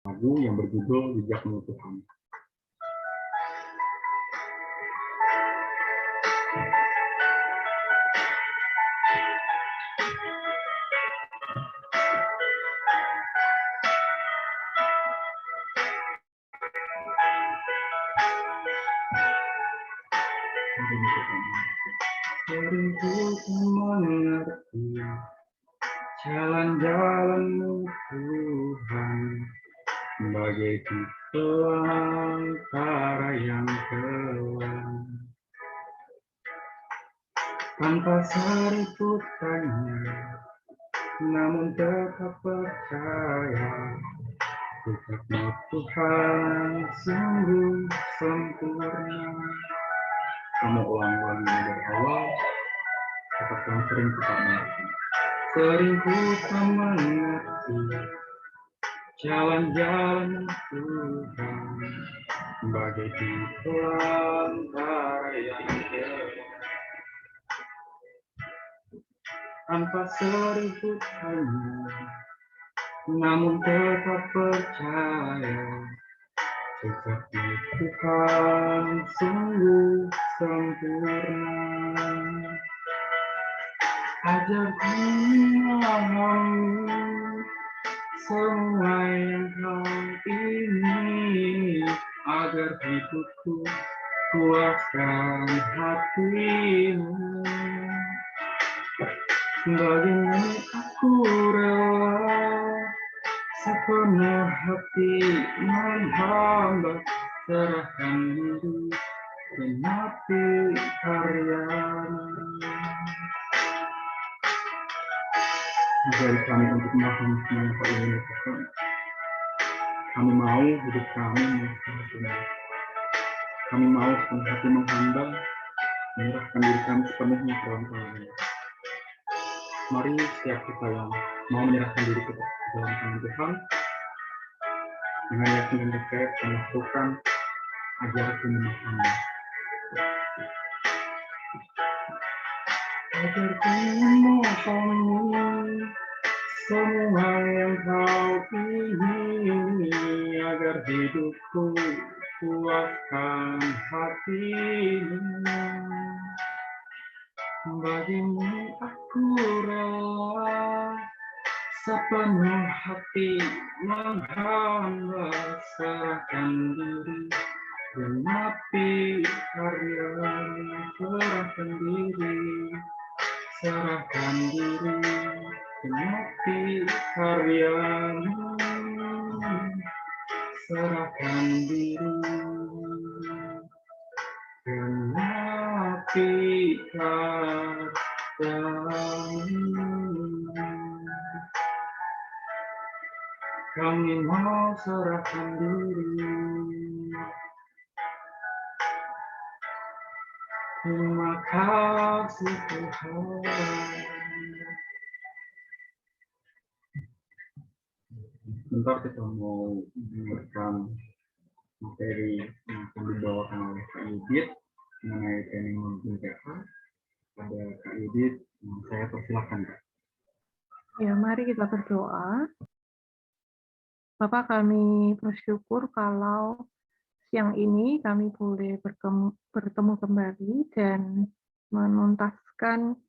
lagu yang berjudul Jejakmu Tuhan. Sering ku mengerti jalan-jalan-Mu Tuhan, bagaikan pelantara yang kelam, tanpa seriput tanya, namun tetap percaya. Jejakmu Tuhan sungguh sempurna. Kamu ulang-ulang dari awal, katakan sering kita mengerti. Sering ku tak mengerti jalan-jalan Tuhan, bagaikan pelantara yang gelap, tanpa seribut tanya, namun tetap percaya. Jejakmu Tuhan sungguh sempurna. Ajarku memahami semua yang Kau ingini, agar hidupku puaskan hati-Mu. Bagimu aku rela sepenuh hati menghamba, serahkan diri genapi karya-Mu. Dari kami untuk memahami semua yang Kau ingin Tuhan. Kami mau hidup kami menjadi benar. Kami mau sepenuh hati menghamba, menyerahkan diri kami sepenuhnya ke dalam tangan-Mu. Mari setiap kita yang mau menyerahkan diri kita ke dalam tangan Tuhan, dengan yakin dan percaya kita melakukan ajarku memahami. Ajarku memahami semua yang Kau ingini, agar hidupku puaskan hati-Mu. Bagimu aku rela sepenuh hati menghamba, serahkan diri genapi karya-Mu. Serahkan diri, serahkan diri genapi karya-Mu. Serahkan diri genapi karya-Mu. Kami mau serahkan diri. Terima kasih Tuhan. Bentar kita mau mendengarkan materi yang akan dibawakan oleh Kak Yudit mengenai training memimpin PA. Ada Kak Yudit, saya persilakan Kak. Ya, mari kita berdoa. Bapak, kami bersyukur kalau siang ini kami boleh bertemu kembali dan menuntaskan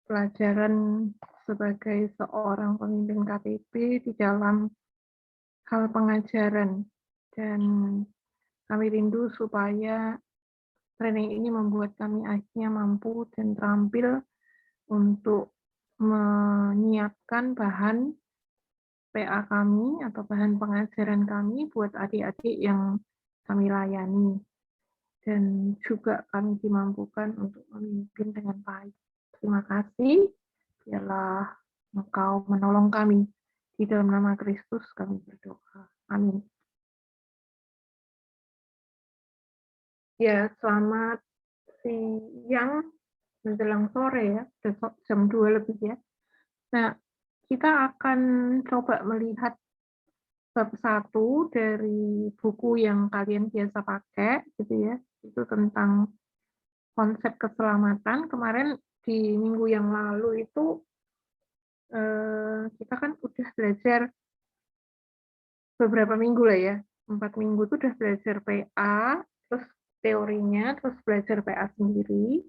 pelajaran sebagai seorang pemimpin KTP di dalam hal pengajaran. Dan kami rindu supaya training ini membuat kami akhirnya mampu dan terampil untuk menyiapkan bahan PA kami atau bahan pengajaran kami buat adik-adik yang kami layani. Dan juga kami dimampukan untuk memimpin dengan baik. Terima kasih. Biarlah Engkau menolong kami. Di dalam nama Kristus kami berdoa. Amin. Ya, selamat siang menjelang sore ya, jam 2 lebih ya. Nah, kita akan coba melihat bab 1 dari buku yang kalian biasa pakai, gitu ya. Itu tentang konsep keselamatan. Kemarin di minggu yang lalu itu kita kan udah belajar beberapa minggu lah ya, 4 minggu tuh udah belajar PA, terus teorinya, terus belajar PA sendiri,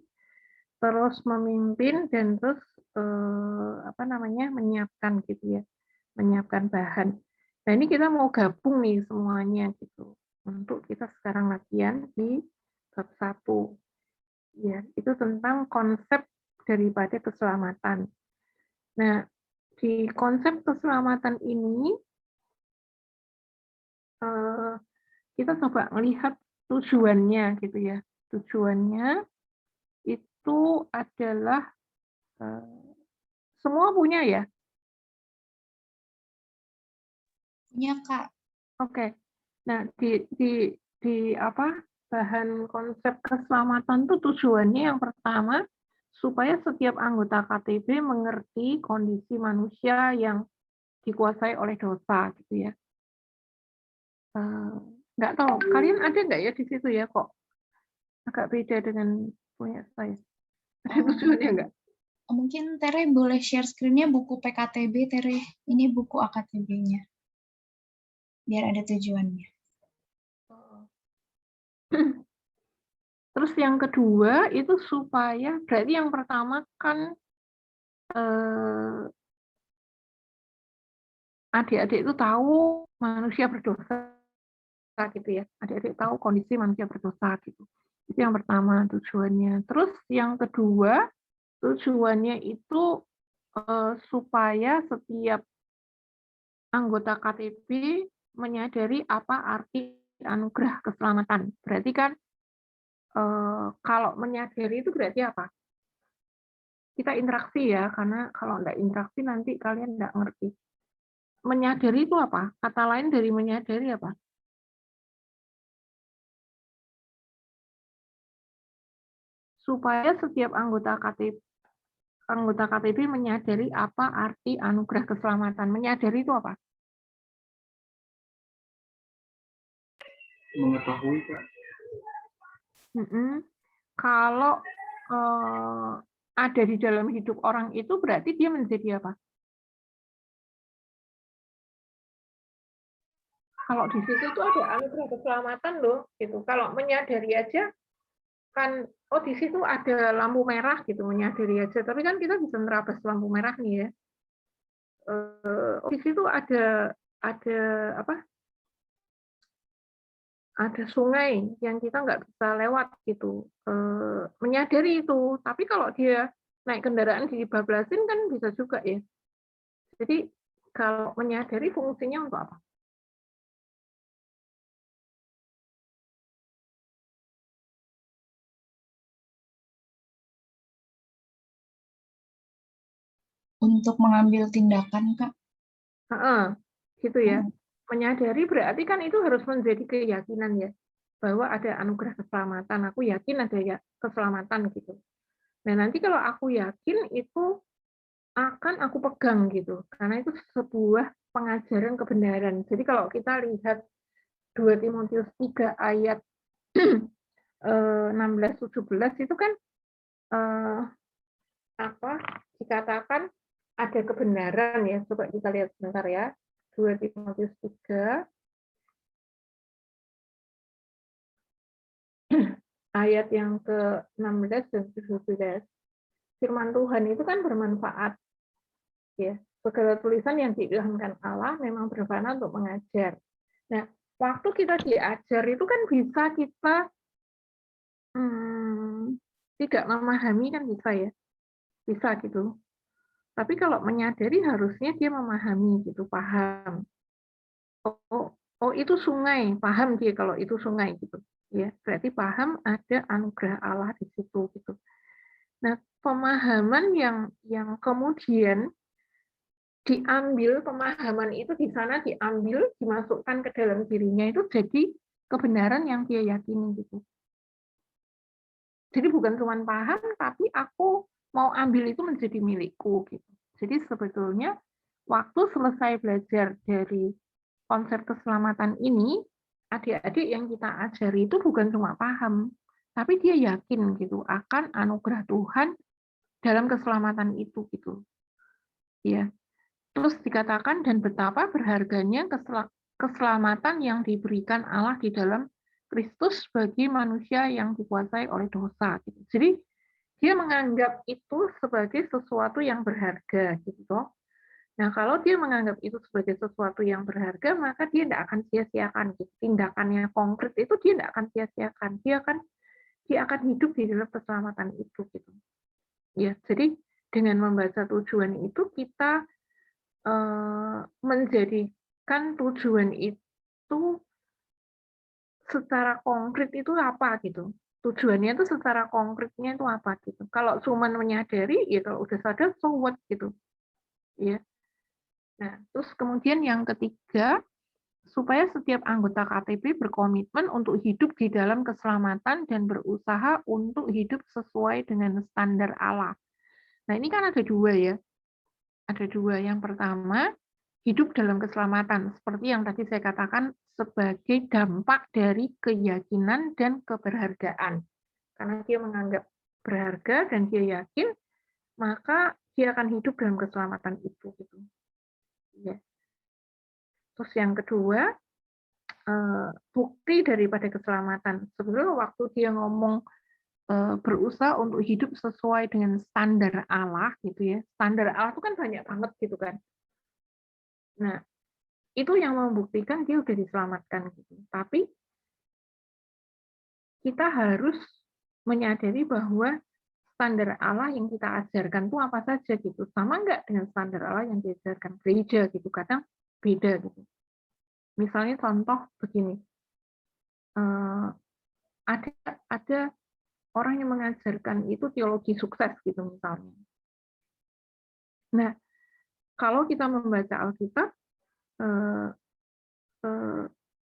terus memimpin dan terus menyiapkan gitu ya, menyiapkan bahan. Nah ini kita mau gabung nih semuanya gitu untuk kita sekarang latihan di bab 1. Ya, itu tentang konsep daripada keselamatan. Nah, di konsep keselamatan ini kita coba melihat tujuannya gitu ya. Tujuannya itu adalah semua punya ya. Punya, Kak. Oke. Nah, di bahan konsep keselamatan itu tujuannya yang pertama supaya setiap anggota KTB mengerti kondisi manusia yang dikuasai oleh dosa gitu ya. Nggak tahu, kalian ada nggak ya di situ ya kok agak beda dengan punya saya? Ada tujuannya nggak? Mungkin Tere boleh share screen-nya buku PKTB, Tere. Ini buku AKTB-nya. Biar ada tujuannya. Terus yang kedua itu supaya, berarti yang pertama kan adik-adik itu tahu manusia berdosa gitu ya. Adik-adik tahu kondisi manusia berdosa gitu. Itu yang pertama tujuannya. Terus yang kedua tujuannya itu supaya setiap anggota KTB menyadari apa arti anugerah keselamatan. Berarti kan kalau menyadari itu berarti apa? Kita interaksi ya, karena kalau nggak interaksi nanti kalian nggak ngerti. Menyadari itu apa? Kata lain dari menyadari apa? Supaya setiap anggota KTB menyadari apa arti anugerah keselamatan. Menyadari itu apa? Mengetahui, Kak. Kalau ada di dalam hidup orang itu berarti dia menjadi apa? Kalau di situ tuh ada anugerah keselamatan loh, gitu. Kalau menyadari aja kan, oh di situ ada lampu merah gitu, menyadari aja. Tapi kan kita bisa nerabas lampu merah nih ya. Oh di situ ada apa? Ada sungai yang kita nggak bisa lewat gitu. Menyadari itu. Tapi kalau dia naik kendaraan dibablasin kan bisa juga ya. Jadi kalau menyadari fungsinya untuk apa? Untuk mengambil tindakan, Kak. Gitu ya. Menyadari berarti kan itu harus menjadi keyakinan ya, bahwa ada anugerah keselamatan. Aku yakin ada ya keselamatan gitu. Nah nanti kalau aku yakin itu akan aku pegang gitu, karena itu sebuah pengajaran kebenaran. Jadi kalau kita lihat 2 Timotius 3 ayat 16-17 itu kan dikatakan ada kebenaran ya. Coba kita lihat sebentar ya. 2 Timotius 3 ayat yang ke-16 dan 17. Firman Tuhan itu kan bermanfaat ya. Segala tulisan yang diilhamkan Allah memang bermanfaat untuk mengajar. Nah, waktu kita diajar itu kan bisa kita tidak memahami kan bisa ya. Bisa gitu. Tapi kalau menyadari harusnya dia memahami gitu, paham. Oh itu sungai, paham dia kalau itu sungai gitu. Ya, berarti paham ada anugerah Allah di situ gitu. Nah, pemahaman yang kemudian diambil, pemahaman itu di sana diambil, dimasukkan ke dalam dirinya itu jadi kebenaran yang dia yakini gitu. Jadi bukan cuma paham, tapi aku mau ambil itu menjadi milikku gitu. Jadi sebetulnya waktu selesai belajar dari konsep keselamatan ini, adik-adik yang kita ajari itu bukan cuma paham, tapi dia yakin gitu akan anugerah Tuhan dalam keselamatan itu gitu. Ya. Terus dikatakan dan betapa berharganya keselamatan yang diberikan Allah di dalam Kristus bagi manusia yang dikuasai oleh dosa. Gitu. Jadi dia menganggap itu sebagai sesuatu yang berharga, gitu toh. Nah, kalau dia menganggap itu sebagai sesuatu yang berharga, maka dia tidak akan sia-siakan. Gitu. Tindakannya konkret itu dia tidak akan sia-siakan. Dia akan hidup di dalam keselamatan itu. Gitu. Ya, jadi dengan membaca tujuan itu kita menjadikan tujuan itu secara konkret itu apa gitu. Tujuannya itu secara konkretnya itu apa gitu. Kalau cuma menyadari, ya kalau udah sadar, so what gitu. Ya. Nah, terus kemudian yang ketiga, supaya setiap anggota KTB berkomitmen untuk hidup di dalam keselamatan dan berusaha untuk hidup sesuai dengan standar Allah. Nah, ini kan ada dua ya. Ada dua. Yang pertama, hidup dalam keselamatan. Seperti yang tadi saya katakan, sebagai dampak dari keyakinan dan keberhargaan. Karena dia menganggap berharga dan dia yakin, maka dia akan hidup dalam keselamatan itu. Gitu. Ya. Terus yang kedua, bukti daripada keselamatan. Sebenarnya waktu dia ngomong berusaha untuk hidup sesuai dengan standar Allah gitu ya. Standar Allah itu kan banyak banget gitu kan. Nah, itu yang membuktikan dia udah diselamatkan gitu. Tapi kita harus menyadari bahwa standar Allah yang kita ajarkan itu apa saja gitu. Sama nggak dengan standar Allah yang diajarkan gereja gitu. Kadang beda gitu. Misalnya contoh begini. Ada orang yang mengajarkan itu teologi sukses gitu misalnya. Nah, kalau kita membaca Alkitab,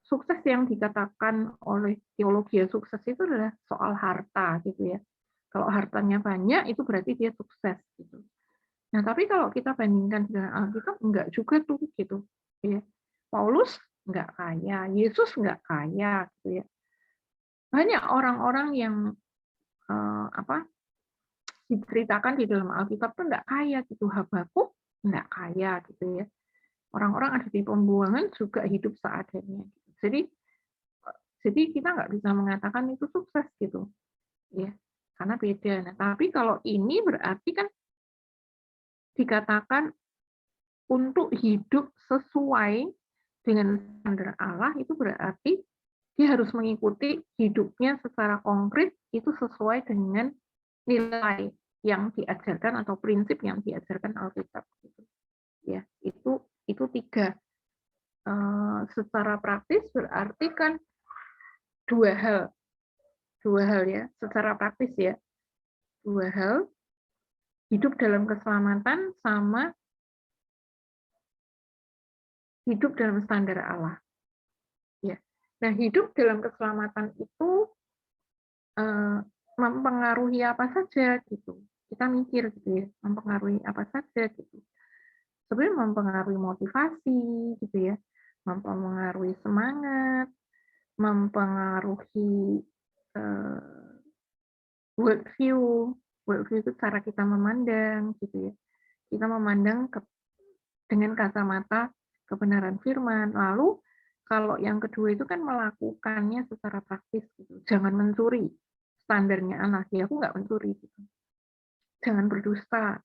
sukses yang dikatakan oleh teologi sukses itu adalah soal harta gitu ya. Kalau hartanya banyak itu berarti dia sukses gitu. Nah, tapi kalau kita bandingkan dengan Alkitab enggak juga tuh gitu ya. Paulus enggak kaya, Yesus enggak kaya gitu ya. Banyak orang-orang yang diceritakan di dalam Alkitab itu enggak kaya gitu. Habakuk enggak kaya gitu ya. Orang-orang ada di pembuangan juga hidup seadanya. Jadi kita nggak bisa mengatakan itu sukses gitu, ya, karena beda. Nah, tapi kalau ini berarti kan dikatakan untuk hidup sesuai dengan standar Allah itu berarti dia harus mengikuti hidupnya secara konkret itu sesuai dengan nilai yang diajarkan atau prinsip yang diajarkan Alkitab. Gitu. Ya, itu tiga. Secara praktis berarti kan dua hal ya, secara praktis ya, dua hal, hidup dalam keselamatan sama hidup dalam standar Allah. Ya. Nah, hidup dalam keselamatan itu mempengaruhi apa saja gitu. Kita mikir gitu ya, mempengaruhi apa saja gitu. Sebenarnya mempengaruhi motivasi gitu ya, mempengaruhi semangat, mempengaruhi worldview itu cara kita memandang gitu ya. Kita memandang dengan kacamata kebenaran firman. Lalu kalau yang kedua itu kan melakukannya secara praktis gitu. Jangan mencuri. Standarnya anak ya, aku nggak mencuri gitu. Jangan berdusta.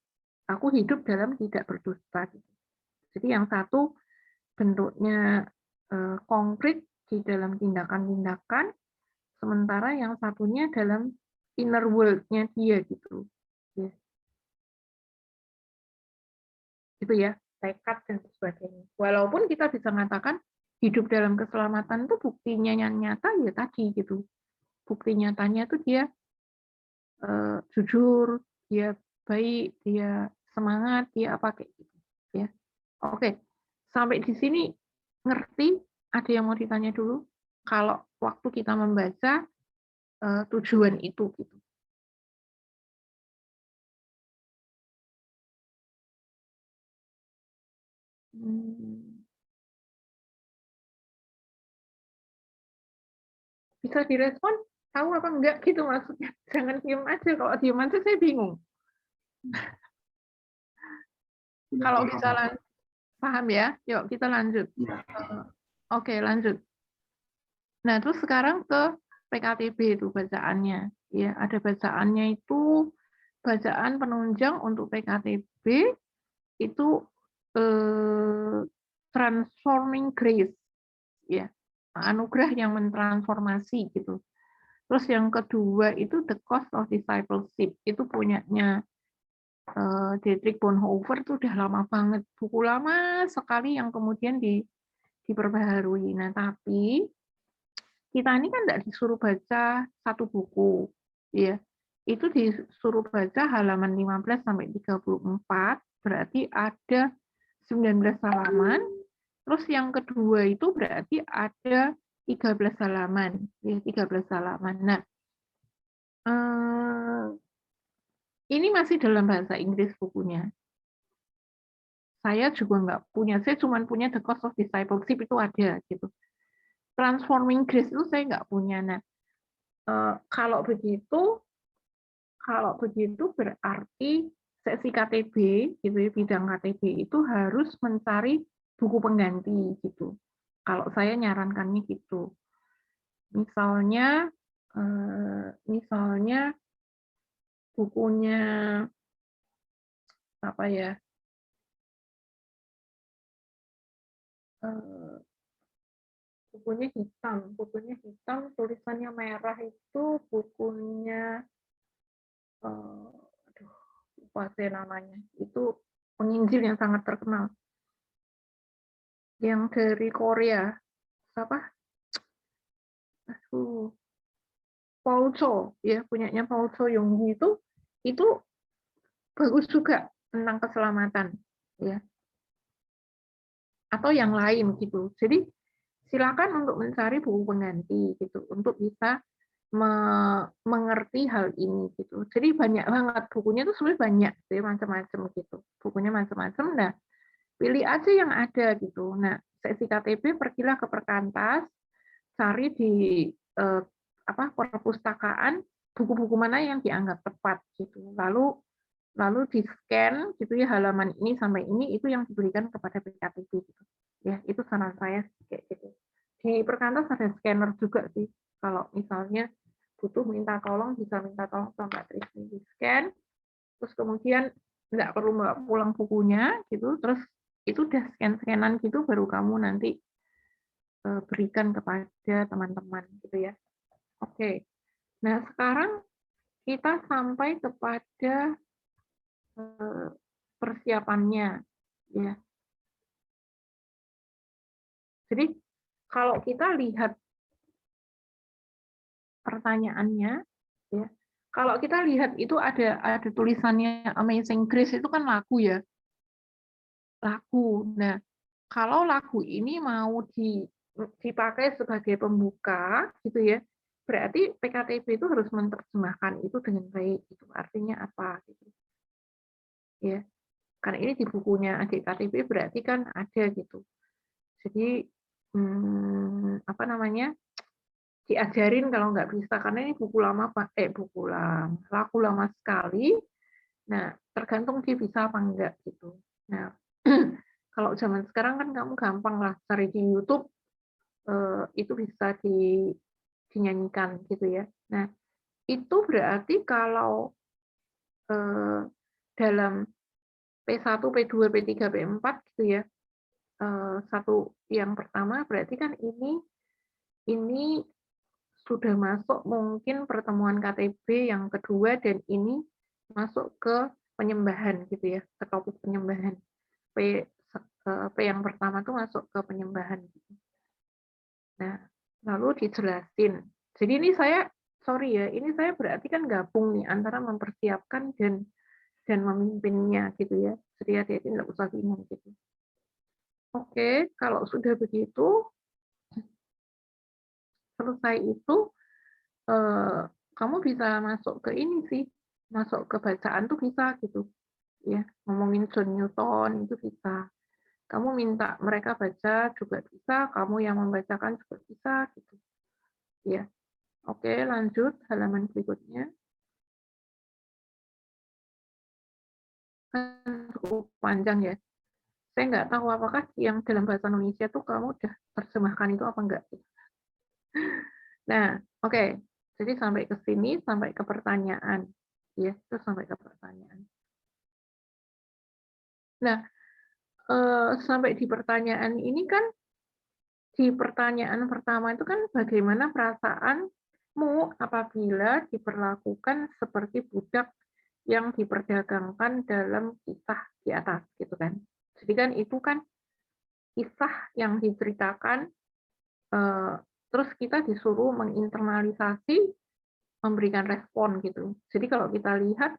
Aku hidup dalam tidak berdusta gitu. Jadi yang satu bentuknya konkret di dalam tindakan-tindakan, sementara yang satunya dalam inner world-nya dia gitu. Ya. Gitu ya, tekad dan sebagainya. Walaupun kita bisa mengatakan hidup dalam keselamatan itu buktinya yang nyata ya tadi gitu. Bukti nyatanya itu dia jujur, dia baik, dia semangat, dia apa kayak gitu ya. Oke. Sampai di sini ngerti? Ada yang mau ditanya dulu? Kalau waktu kita membaca tujuan itu gitu. Bisa direspon? Tahu apa enggak gitu maksudnya? Jangan diem aja. Kalau diem aja saya bingung. Kalau bisa paham ya, yuk kita lanjut. Oke, lanjut. Nah, terus sekarang ke PKTB itu bacaannya. Ya, ada bacaannya itu bacaan penunjang untuk PKTB itu transforming grace, ya, anugerah yang mentransformasi gitu. Terus yang kedua itu the cost of discipleship, itu punyanya Dietrich Bonhoeffer, itu udah lama banget, buku lama sekali yang kemudian diperbaharui. Nah, tapi kita ini kan tidak disuruh baca satu buku, ya. Itu disuruh baca halaman 15 sampai 34, berarti ada 19 halaman. Terus yang kedua itu berarti ada 13 halaman, ya, 13 halaman. Nah, ini masih dalam bahasa Inggris bukunya. Saya juga nggak punya, saya cuma punya The Cost of Discipleship, itu ada gitu. Transforming Grace itu saya nggak punya. Nah, kalau begitu berarti seksi KTB gitu ya, bidang KTB itu harus mencari buku pengganti gitu. Kalau saya nyarankannya gitu. Misalnya bukunya apa ya? Bukunya hitam, tulisannya merah, itu bukunya aduh, lupa saya namanya. Itu penginjil yang sangat terkenal. Yang dari Korea. Siapa? Paul Cho, ya, punyanya Paul Cho Yonggi, itu bagus juga tentang keselamatan, ya. Atau yang lain gitu. Jadi silakan untuk mencari buku pengganti gitu untuk bisa mengerti hal ini gitu. Jadi banyak banget bukunya, itu sebenarnya banyak sih, macam-macam gitu. Bukunya macam-macam. Nah, pilih aja yang ada gitu. Nah, seksi KTB pergilah ke Perkantas, cari di perpustakaan buku-buku mana yang dianggap tepat gitu. Lalu di scan gitu ya, halaman ini sampai ini itu yang diberikan kepada PKTB gitu. Ya, itu saran saya kayak gitu. Di Perkantas ada scanner juga sih. Kalau misalnya butuh minta tolong, bisa minta tolong sama Mbak Trisni di scan, terus kemudian nggak perlu bawa pulang bukunya gitu, terus itu udah scan-scanan gitu, baru kamu nanti berikan kepada teman-teman gitu ya. Oke. Nah, sekarang kita sampai kepada persiapannya, ya. Jadi kalau kita lihat pertanyaannya, ya, kalau kita lihat itu ada tulisannya Amazing Grace, itu kan lagu ya, lagu. Nah, kalau lagu ini mau dipakai sebagai pembuka, gitu ya, berarti PKTB itu harus menerjemahkan itu dengan baik. Itu artinya apa? Gitu. Ya, karena ini di bukunya adik KTB berarti kan ada gitu. Jadi apa namanya, diajarin kalau nggak bisa, karena ini buku lama, lagu lama sekali. Nah, tergantung dia bisa apa enggak gitu. Nah, kalau zaman sekarang kan kamu gampang lah cari di YouTube, itu bisa dinyanyikan gitu ya. Nah, itu berarti kalau dalam P1, P2, P3, P4 gitu ya. Satu yang pertama berarti kan ini sudah masuk mungkin pertemuan KTB yang kedua, dan ini masuk ke penyembahan gitu ya, ke topik penyembahan. P yang pertama tuh masuk ke penyembahan gitu. Nah, lalu dijelasin. Jadi ini saya ini saya berarti kan gabung nih antara mempersiapkan dan memimpinnya gitu ya. Jadi hati-hati nggak usah bingung gitu. Oke, kalau sudah begitu, selesai itu, kamu bisa masuk ke ini sih, masuk ke bacaan tuh bisa gitu. Ya, ngomongin John Newton itu bisa. Kamu minta mereka baca juga bisa, kamu yang membacakan juga bisa gitu. Ya. Oke, lanjut halaman berikutnya. Kan cukup panjang ya. Saya nggak tahu apakah yang dalam bahasa Indonesia tuh kamu udah terjemahkan itu apa enggak. Nah, oke. Jadi sampai ke sini, sampai ke pertanyaan. Ya, itu sampai ke pertanyaan. Nah, sampai di pertanyaan ini kan, di pertanyaan pertama itu kan bagaimana perasaanmu apabila diperlakukan seperti budak yang diperdagangkan dalam kisah di atas, gitu kan. Jadi kan itu kan kisah yang diceritakan, terus kita disuruh menginternalisasi, memberikan respon gitu. Jadi kalau kita lihat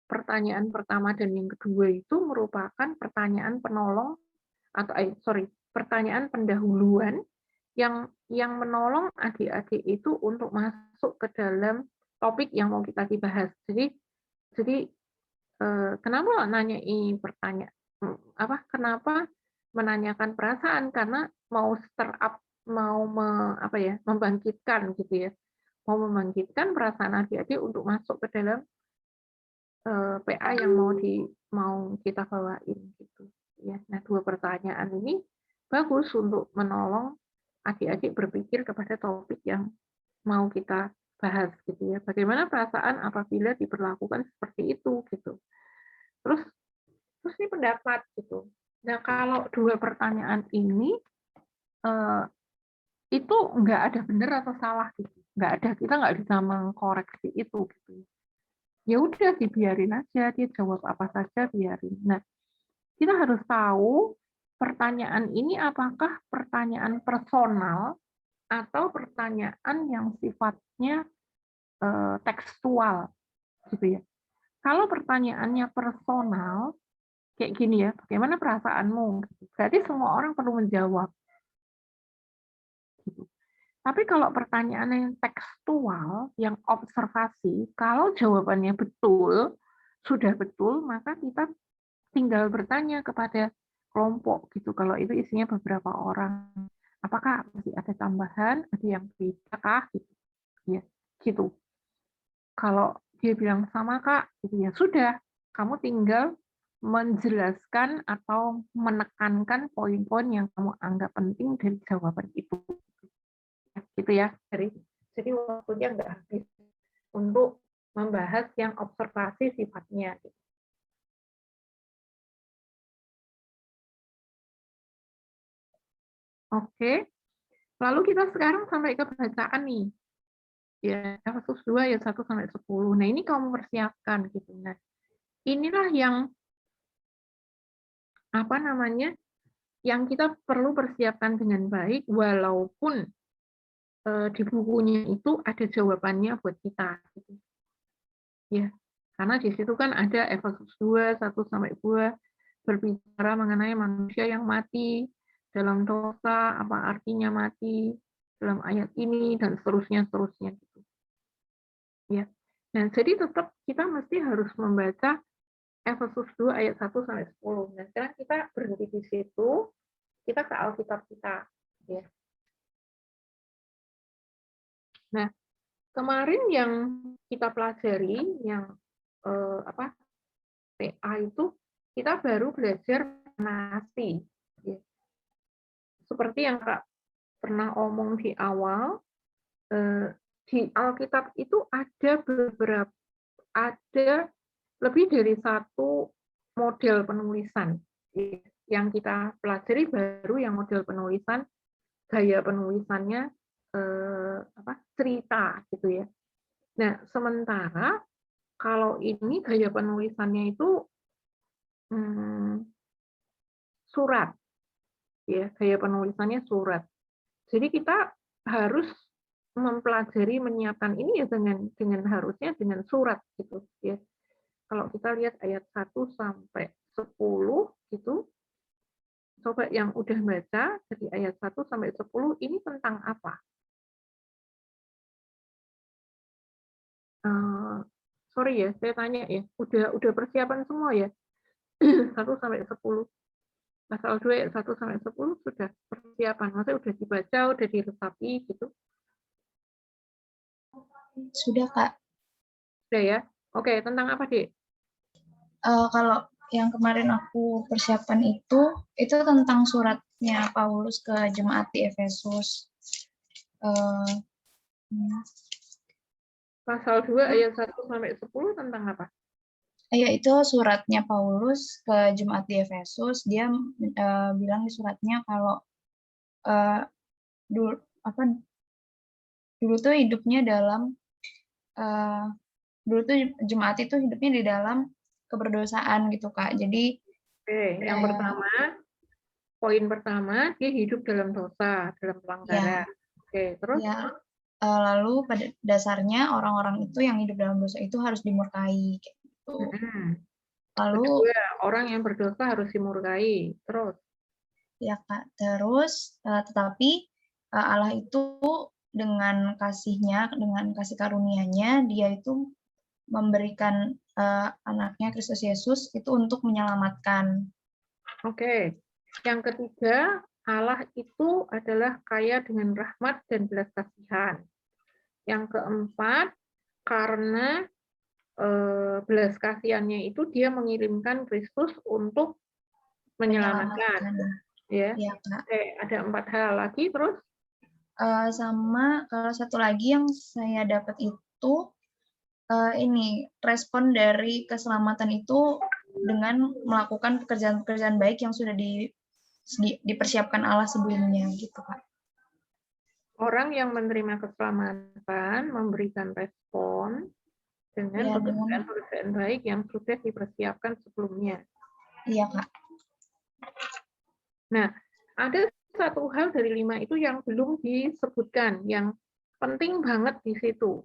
pertanyaan pertama dan yang kedua itu merupakan pertanyaan penolong atau pertanyaan pendahuluan yang menolong adik-adik itu untuk masuk ke dalam topik yang mau kita dibahas. Jadi kenapa nanyain pertanyaan kenapa menanyakan perasaan, karena mau stir up, mau membangkitkan gitu ya, mau membangkitkan perasaan adik-adik untuk masuk ke dalam PA yang mau kita bawain gitu ya. Nah, dua pertanyaan ini bagus untuk menolong adik-adik berpikir kepada topik yang mau kita bahas gitu ya. Bagaimana perasaan apabila diperlakukan seperti itu gitu. Terus ini pendapat gitu. Nah, kalau dua pertanyaan ini itu nggak ada benar atau salah gitu. Nggak ada, kita nggak bisa mengkoreksi itu gitu. Ya udah dibiarin aja, dia jawab apa saja biarin. Nah, kita harus tahu pertanyaan ini apakah pertanyaan personal atau pertanyaan yang sifatnya tekstual gitu ya. Kalau pertanyaannya personal kayak gini ya, bagaimana perasaanmu? Berarti semua orang perlu menjawab. Gitu. Tapi kalau pertanyaan yang tekstual, yang observasi, kalau jawabannya betul, sudah betul, maka kita tinggal bertanya kepada kelompok gitu. Kalau itu isinya beberapa orang, apakah masih ada tambahan, ada yang beda kah? Gitu. Ya, gitu. Kalau dia bilang sama Kak, gitu ya sudah, kamu tinggal menjelaskan atau menekankan poin-poin yang kamu anggap penting dari jawaban itu. Gitu ya. Jadi waktunya nggak habis untuk membahas yang observasi sifatnya. Oke, lalu kita sekarang sampai ke bacaan nih. Ya, Efesus 2 ayat 1 sampai 10. Nah, ini kamu persiapkan gitu. Nah, inilah yang yang kita perlu persiapkan dengan baik walaupun di bukunya itu ada jawabannya buat kita gitu. Ya. Karena di situ kan ada Efesus 2 1 sampai 2 berbicara mengenai manusia yang mati dalam dosa, apa artinya mati dalam ayat ini dan seterusnya gitu. Ya. Nah, jadi tetap kita mesti harus membaca Efesus 2 ayat 1 sampai 10. Nah, sekarang kita berhenti di situ, kita ke Alkitab kita, ya. Nah, kemarin yang kita pelajari yang PA itu kita baru belajar nasi. Ya. Seperti yang Kak pernah omong di awal, di Alkitab itu ada lebih dari satu model penulisan yang kita pelajari, baru yang model penulisan, gaya penulisannya cerita gitu ya. Nah, sementara kalau ini gaya penulisannya itu surat, ya, gaya penulisannya surat. Jadi kita harus mempelajari, menyiapkan ini ya dengan harusnya dengan surat gitu ya. Kalau kita lihat ayat 1 sampai 10 gitu, coba yang udah baca dari ayat 1 sampai 10 ini tentang apa? Sorry ya, saya tanya ya, udah persiapan semua ya? 1 sampai 10. Pasal 2 ayat 1 sampai 10 sudah persiapan, maksudnya udah dibaca, udah diresapi gitu. Sudah, Kak. Sudah ya? Oke, tentang apa, Dek? Kalau yang kemarin aku persiapan itu tentang suratnya Paulus ke jemaat di Efesus. Pasal 2 ayat 1 sampai 10 tentang apa? Yaitu suratnya Paulus ke jemaat di Efesus. Dia bilang di suratnya kalau dulu tuh hidupnya dalam dulu tuh jemaat itu hidupnya di dalam keberdosaan gitu Kak. Jadi yang pertama, poin pertama, dia hidup dalam dosa, dalam pelanggaran. Terus? Ya, lalu pada dasarnya orang-orang itu yang hidup dalam dosa itu harus dimurkai. Gitu. Lalu kedua, orang yang berdosa harus dimurkai. Terus? Ya Kak, terus tetapi Allah itu dengan kasih-Nya, dengan kasih karunia-Nya, Dia itu memberikan anaknya Kristus Yesus itu untuk menyelamatkan. Oke. Yang ketiga, Allah itu adalah kaya dengan rahmat dan belas kasihan. Yang keempat, karena belas kasihannya itu dia mengirimkan Kristus untuk menyelamatkan. Ya. Kak. Ada 4 hal lagi, terus? Sama kalau satu lagi yang saya dapat itu ini respon dari keselamatan itu dengan melakukan pekerjaan-pekerjaan baik yang sudah dipersiapkan Allah sebelumnya gitu Kak. Orang yang menerima keselamatan memberikan respon dengan pekerjaan-pekerjaan baik yang sudah dipersiapkan sebelumnya. Iya Kak. Nah, ada satu hal dari 5 itu yang belum disebutkan, yang penting banget di situ.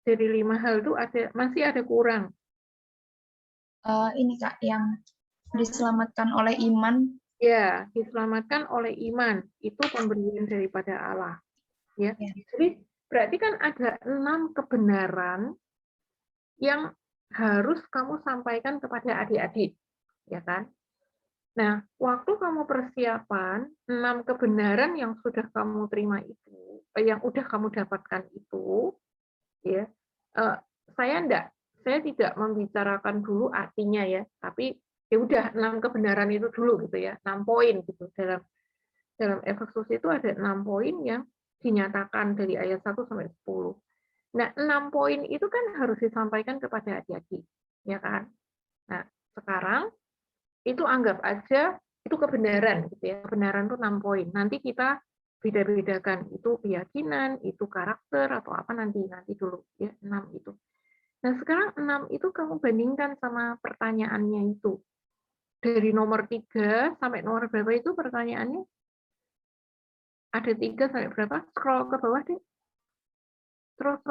Dari 5 hal itu masih ada kurang. Ini Kak, yang diselamatkan oleh iman. Ya, diselamatkan oleh iman. Itu pemberian daripada Allah. Ya. Jadi berarti kan ada 6 kebenaran yang harus kamu sampaikan kepada adik-adik, ya kan? Nah, waktu kamu persiapan 6 kebenaran yang sudah kamu terima itu, yang udah kamu dapatkan itu, ya, saya tidak membicarakan dulu artinya ya, tapi ya udah 6 kebenaran itu dulu gitu ya, 6 poin gitu. Dalam Efesus itu ada 6 poin yang dinyatakan dari ayat 1 sampai 10. Nah, 6 poin itu kan harus disampaikan kepada adik-adik, ya kan? Nah, sekarang itu anggap aja itu kebenaran gitu ya. Kebenaran itu 6 poin. Nanti kita beda-bedakan itu keyakinan, itu karakter atau apa nanti dulu ya, 6 itu. Nah, sekarang 6 itu kamu bandingkan sama pertanyaannya itu. Dari nomor 3 sampai nomor berapa itu pertanyaannya? Ada 3 sampai berapa? Scroll ke bawah deh. Terus.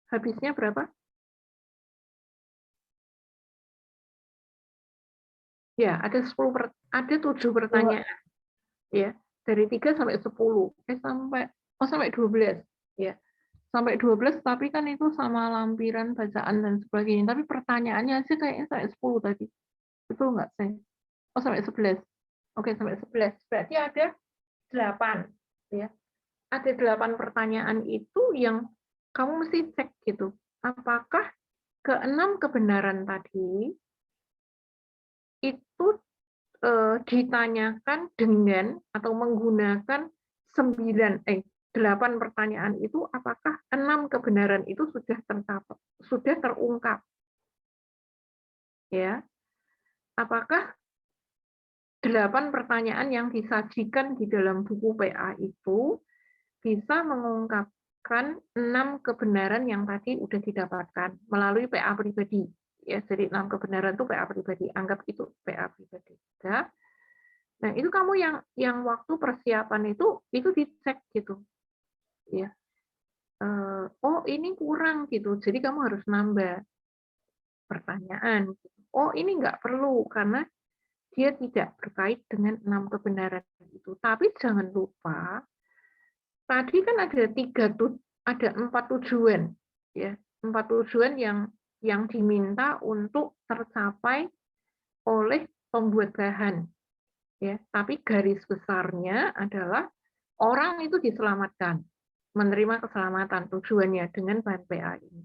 Habisnya berapa? Ya, ada 7 pertanyaan. Ya, dari 3 sampai 10. Sampai 12. Ya. Sampai 12, tapi kan itu sama lampiran bacaan dan sebagainya. Tapi pertanyaannya sih kayaknya sampai 10 tadi. Betul nggak sih? Sampai 11. Oke, sampai 11. Berarti ada 8. Ya. Ada 8 pertanyaan itu yang kamu mesti cek gitu. Apakah ke-6 kebenaran tadi itu ditanyakan dengan atau menggunakan 8 pertanyaan itu, apakah 6 kebenaran itu sudah terungkap? Ya. Apakah 8 pertanyaan yang disajikan di dalam buku PA itu bisa mengungkapkan 6 kebenaran yang tadi sudah didapatkan melalui PA pribadi. Ya, jadi 6 kebenaran itu PA pribadi. Anggap itu PA pribadi. Ya. Nah, itu kamu yang waktu persiapan itu dicek gitu. Ya. Ini kurang gitu. Jadi kamu harus nambah pertanyaan. Ini nggak perlu karena dia tidak terkait dengan 6 kebenaran itu. Tapi jangan lupa tadi kan ada 4 tujuan, ya, 4 tujuan yang diminta untuk tercapai oleh pembuat bahan, ya. Tapi garis besarnya adalah orang itu diselamatkan, menerima keselamatan tujuannya dengan bahan PA ini,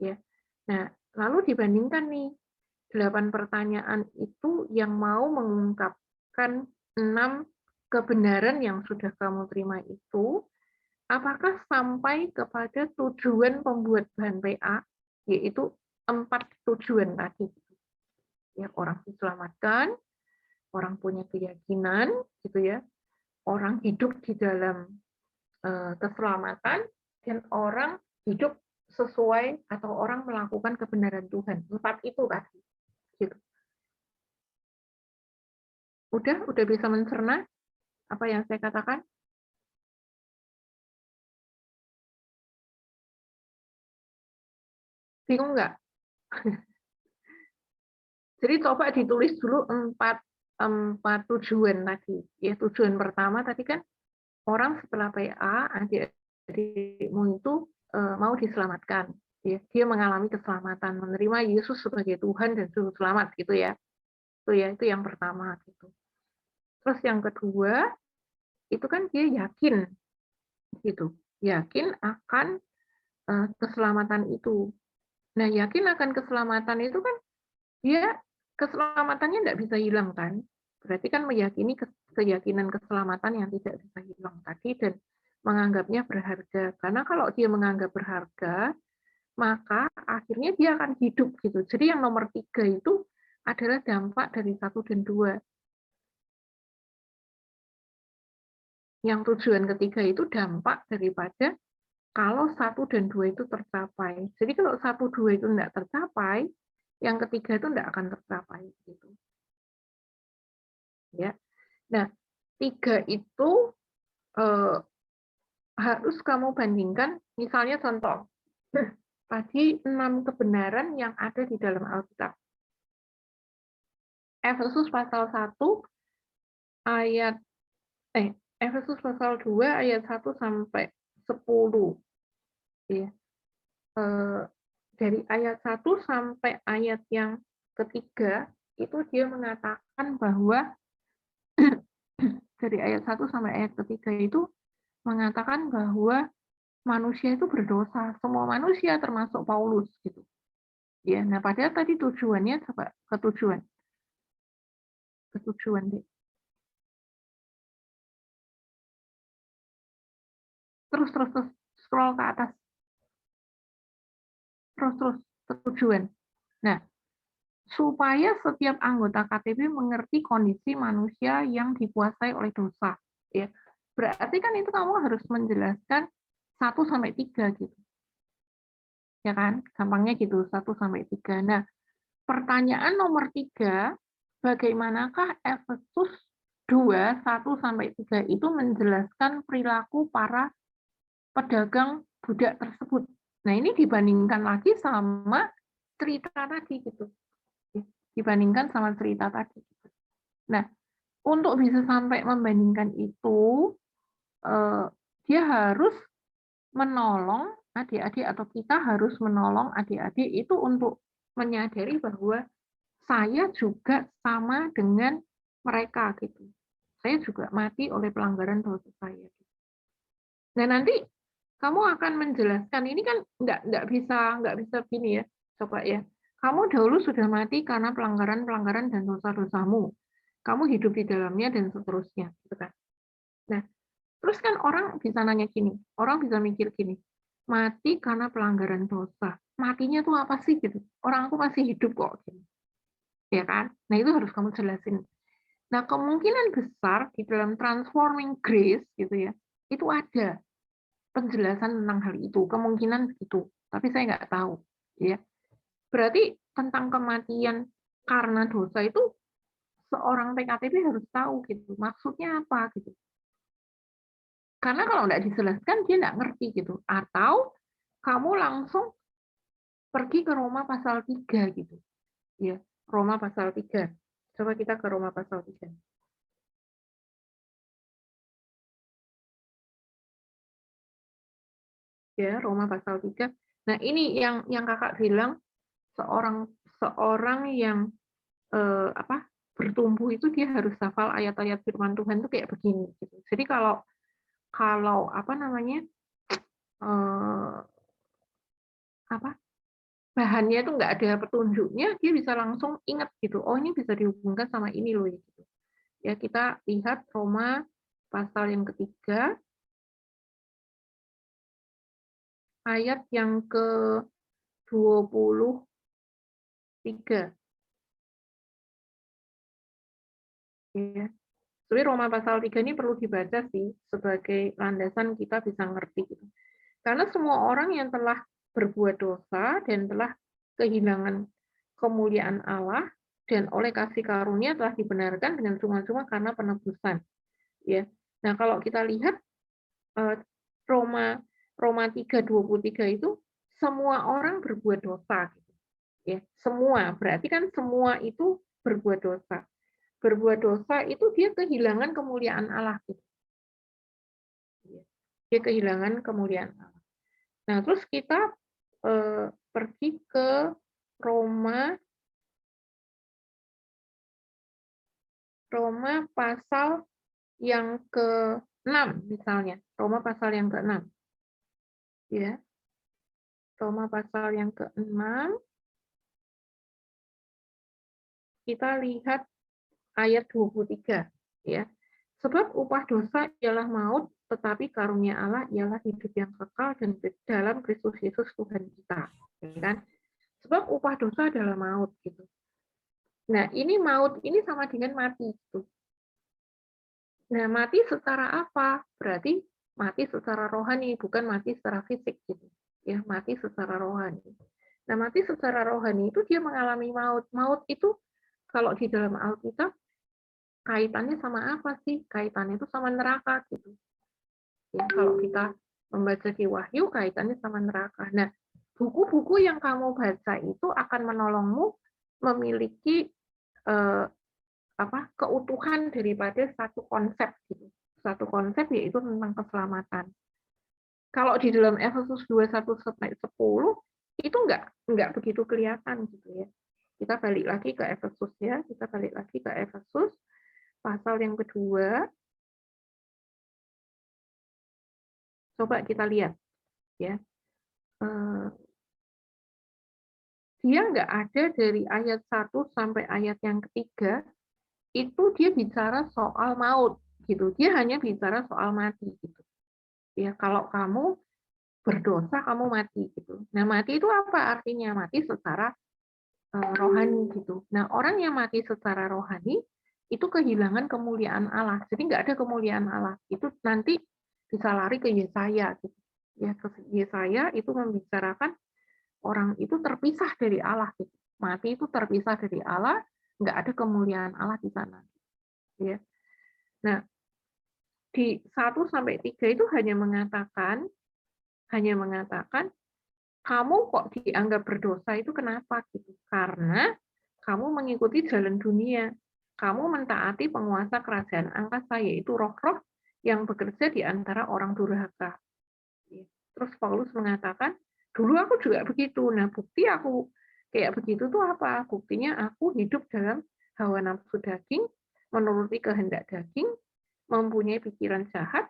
ya. Nah, Lalu dibandingkan nih, 8 pertanyaan itu yang mau mengungkapkan 6 kebenaran yang sudah kamu terima itu, apakah sampai kepada tujuan pembuat bahan PA, yaitu 4 tujuan tadi. Ya, orang diselamatkan, orang punya keyakinan, gitu ya, orang hidup di dalam keselamatan, dan orang hidup sesuai atau orang melakukan kebenaran Tuhan. 4 itu tadi. Gitu. Udah bisa mencerna apa yang saya katakan? Bingung nggak? Jadi coba ditulis dulu 4 tujuan tadi. Ya, tujuan pertama tadi kan orang setelah PA, adik-adikmu itu mau diselamatkan. Ya, dia mengalami keselamatan, menerima Yesus sebagai Tuhan dan Juru Selamat gitu ya. Itu yang pertama gitu. Terus yang kedua, itu kan dia yakin gitu. Yakin akan keselamatan itu. Nah, yakin akan keselamatan itu kan dia keselamatannya tidak bisa hilang kan? Berarti kan meyakini keyakinan keselamatan yang tidak bisa hilang tadi dan menganggapnya berharga. Karena kalau dia menganggap berharga, maka akhirnya dia akan hidup gitu. Jadi yang nomor 3 itu adalah dampak dari 1 dan 2. Yang tujuan ketiga itu dampak daripada kalau 1 dan 2 itu tercapai. Jadi kalau 1, 2 itu tidak tercapai, yang ketiga itu tidak akan tercapai. Gitu. Ya. Nah, 3 itu harus kamu bandingkan, misalnya contoh, tadi 6 kebenaran yang ada di dalam Alkitab. Efesus pasal 1 ayat Efesus pasal 2 ayat 1 sampai 10. Ya. Dari ayat 1 sampai ayat yang ketiga itu dia mengatakan bahwa dari ayat 1 sampai ayat ketiga itu mengatakan bahwa manusia itu berdosa, semua manusia termasuk Paulus gitu. Ya, nah padahal tadi tujuannya coba ketujuan deh. Terus scroll ke atas. Terus tujuan. Nah, supaya setiap anggota KTB mengerti kondisi manusia yang dikuasai oleh dosa. Ya, berarti kan itu kamu harus menjelaskan 1 sampai 3 gitu. Ya kan? Gampangnya gitu, 1 sampai 3. Nah, pertanyaan nomor 3, bagaimanakah Efesus 2, 1 sampai 3 itu menjelaskan perilaku para pedagang budak tersebut. Nah, ini dibandingkan lagi sama cerita tadi gitu. Dibandingkan sama cerita tadi. Nah, untuk bisa sampai membandingkan itu, dia harus menolong adik-adik atau kita harus menolong adik-adik itu untuk menyadari bahwa saya juga sama dengan mereka gitu. Saya juga mati oleh pelanggaran dosa saya. Nah, nanti kamu akan menjelaskan ini kan nggak bisa gini ya, coba ya. Kamu dahulu sudah mati karena pelanggaran dan dosa-dosamu. Kamu hidup di dalamnya dan seterusnya, gitu kan. Nah, terus kan orang bisa nanya gini, orang bisa mikir gini, mati karena pelanggaran dosa. Matinya tuh apa sih gitu? Orang aku masih hidup kok. Gitu. Ya kan? Nah, itu harus kamu jelasin. Nah, kemungkinan besar di dalam transforming grace gitu ya, itu ada penjelasan tentang hal itu, kemungkinan begitu, tapi saya nggak tahu. Ya, berarti tentang kematian karena dosa itu seorang PKTB harus tahu gitu, maksudnya apa gitu. Karena kalau nggak dijelaskan dia nggak ngerti gitu. Atau kamu langsung pergi ke Roma pasal 3 gitu. Ya, Roma pasal 3. Coba kita ke Roma pasal 3. Ya, Roma pasal 3. Nah, ini yang Kakak bilang seorang yang bertumbuh itu dia harus hafal ayat-ayat firman Tuhan itu kayak begini gitu. Jadi kalau apa namanya? bahannya itu nggak ada petunjuknya, dia bisa langsung ingat gitu. Oh, ini bisa dihubungkan sama ini loh gitu. Ya, kita lihat Roma pasal yang ketiga, ayat yang ke-23. Ya. Sebenarnya Roma pasal 3 ini perlu dibaca sih sebagai landasan kita bisa ngerti gitu. Karena semua orang yang telah berbuat dosa dan telah kehilangan kemuliaan Allah dan oleh kasih karunia telah dibenarkan dengan cuma-cuma karena penebusan. Ya. Nah, kalau kita lihat Roma 3:23 itu semua orang berbuat dosa gitu. Ya, semua. Berarti kan semua itu berbuat dosa. Berbuat dosa itu dia kehilangan kemuliaan Allah gitu. Dia kehilangan kemuliaan Allah. Nah, terus kita pergi ke Roma pasal yang ke-6 misalnya. Roma pasal yang ke-6. Ya. Roma pasal yang ke-6. Kita lihat ayat 23 ya. Sebab upah dosa ialah maut, tetapi karunia Allah ialah hidup yang kekal dan dalam Kristus Yesus Tuhan kita. Ya kan? Sebab upah dosa adalah maut gitu. Nah, ini maut ini sama dengan mati gitu. Nah, mati secara apa? Berarti mati secara rohani, bukan mati secara fisik gitu. Ya, mati secara rohani. Nah, mati secara rohani itu dia mengalami maut. Maut itu kalau di dalam Alkitab kaitannya sama apa sih? Kaitannya itu sama neraka gitu. Ya, kalau kita membaca di Wahyu kaitannya sama neraka. Nah, buku-buku yang kamu baca itu akan menolongmu memiliki keutuhan daripada satu konsep gitu. Satu konsep yaitu tentang keselamatan. Kalau di dalam Efesus 2:1-10 itu enggak begitu kelihatan gitu ya. Kita balik lagi ke Efesus ya, kita balik lagi ke Efesus pasal yang kedua. Coba kita lihat ya. Dia nggak ada dari ayat 1 sampai ayat yang ketiga itu dia bicara soal maut gitu. Dia hanya bicara soal mati gitu. Ya, kalau kamu berdosa kamu mati gitu. Nah, mati itu apa artinya? Mati secara rohani gitu. Nah, orang yang mati secara rohani itu kehilangan kemuliaan Allah. Jadi nggak ada kemuliaan Allah. Itu nanti bisa lari ke Yesaya gitu. Ya, ke Yesaya itu membicarakan orang itu terpisah dari Allah gitu. Mati itu terpisah dari Allah, nggak ada kemuliaan Allah di sana. Ya. Nah, di 1 sampai 3 itu hanya mengatakan kamu kok dianggap berdosa itu kenapa gitu? Karena kamu mengikuti jalan dunia. Kamu mentaati penguasa kerajaan angkasa yaitu roh-roh yang bekerja di antara orang durhaka. Terus Paulus mengatakan, dulu aku juga begitu. Nah, bukti aku kayak begitu tuh apa? Buktinya aku hidup dalam hawa nafsu daging, menuruti kehendak daging, mempunyai pikiran jahat,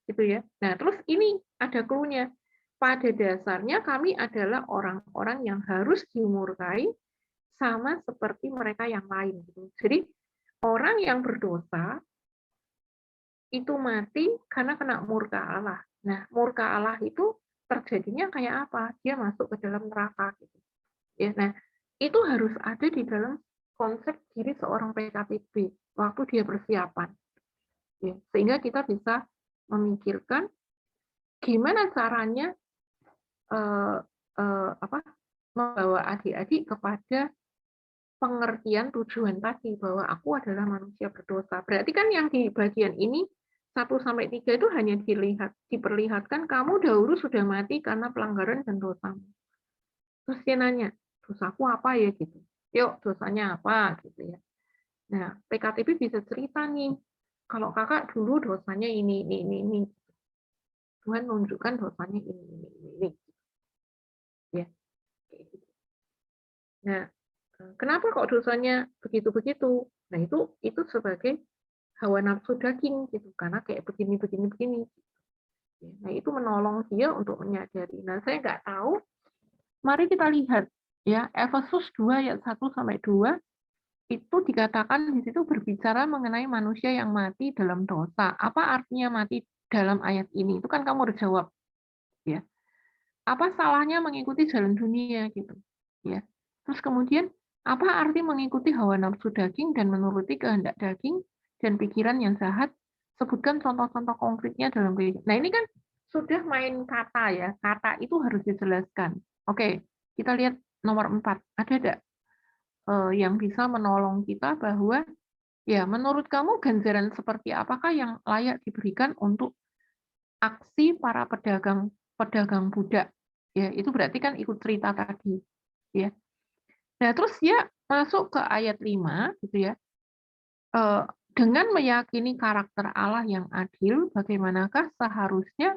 gitu ya. Nah, terus ini ada clue-nya. Pada dasarnya kami adalah orang-orang yang harus dimurkai sama seperti mereka yang lain. Gitu. Jadi orang yang berdosa itu mati karena kena murka Allah. Nah, murka Allah itu terjadinya kayak apa? Dia masuk ke dalam neraka. Gitu. Ya, nah, itu harus ada di dalam konsep diri seorang PKPB waktu dia persiapan. Ya, sehingga kita bisa memikirkan gimana caranya membawa adik-adik kepada pengertian tujuan tadi bahwa aku adalah manusia berdosa. Berarti kan yang di bagian ini 1-3 itu hanya diperlihatkan kamu dahulu sudah mati karena pelanggaran dan dosamu. Terus dia nanya, dosaku apa ya gitu. Yuk, dosanya apa gitu ya. Nah, PKTB bisa cerita nih, kalau kakak dulu dosanya ini. Tuhan menunjukkan dosanya ini. Ya. Nah, kenapa kok dosanya begitu-begitu? Nah, itu sebagai hawa nafsu daging gitu, karena kayak begini. Nah, itu menolong dia untuk menyadari. Nah, saya nggak tahu. Mari kita lihat Ya, Efesus 2 ayat 1 sampai 2 itu dikatakan di situ berbicara mengenai manusia yang mati dalam dosa. Apa artinya mati dalam ayat ini? Itu kan kamu harus jawab, ya. Apa salahnya mengikuti jalan dunia gitu, ya. Terus kemudian apa arti mengikuti hawa nafsu daging dan menuruti kehendak daging dan pikiran yang jahat? Sebutkan contoh-contoh konkretnya dalam kehidupan. Nah, ini kan sudah main kata ya. Kata itu harus dijelaskan. Oke, kita lihat nomor 4. Ada enggak yang bisa menolong kita bahwa ya menurut kamu ganjaran seperti apakah yang layak diberikan untuk aksi para pedagang budak? Ya, itu berarti kan ikut cerita tadi, ya. Nah, terus dia masuk ke ayat 5 gitu ya. Dengan meyakini karakter Allah yang adil, bagaimanakah seharusnya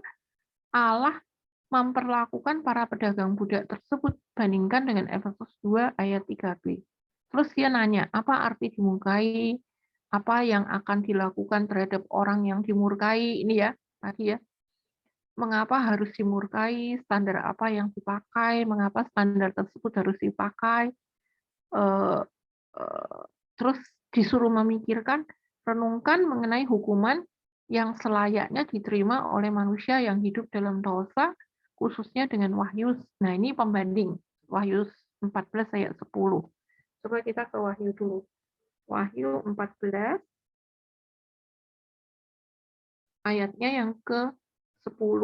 Allah memperlakukan para pedagang budak tersebut bandingkan dengan Efesus 2 ayat 3b. Terus dia nanya, apa arti dimurkai? Apa yang akan dilakukan terhadap orang yang dimurkai? Ini ya, tadi ya. Mengapa harus dimurkai? Standar apa yang dipakai? Mengapa standar tersebut harus dipakai? Terus disuruh memikirkan, renungkan mengenai hukuman yang selayaknya diterima oleh manusia yang hidup dalam dosa, khususnya dengan Wahyu. Nah, ini pembanding. Wahyu 14 ayat 10. Coba kita ke Wahyu dulu. Wahyu 14 ayatnya yang ke-10.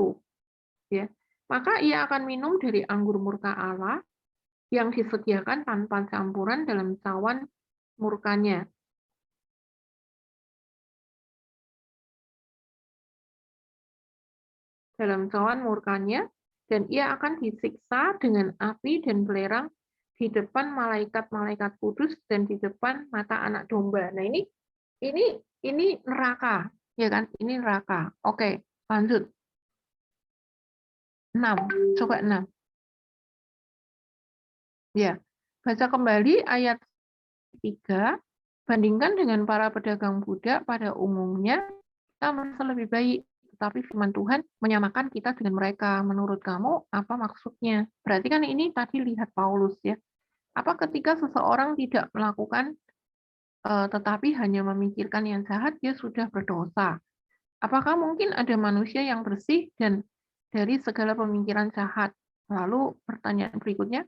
Ya. Maka ia akan minum dari anggur murka Allah yang disediakan tanpa campuran dalam cawan murkanya. Dalam cawan murkanya, dan ia akan disiksa dengan api dan belerang di depan malaikat-malaikat kudus dan di depan mata anak domba. Nah, ini neraka, ya kan? Ini neraka. Oke, lanjut. 6. Coba 6. Ya. Baca kembali ayat 3. Bandingkan dengan para pedagang budak pada umumnya, kita merasa lebih baik. Tetapi firman Tuhan menyamakan kita dengan mereka. Menurut kamu, apa maksudnya? Berarti kan ini tadi lihat Paulus ya. Apa ketika seseorang tidak melakukan, tetapi hanya memikirkan yang jahat, dia sudah berdosa? Apakah mungkin ada manusia yang bersih dan dari segala pemikiran jahat? Lalu pertanyaan berikutnya,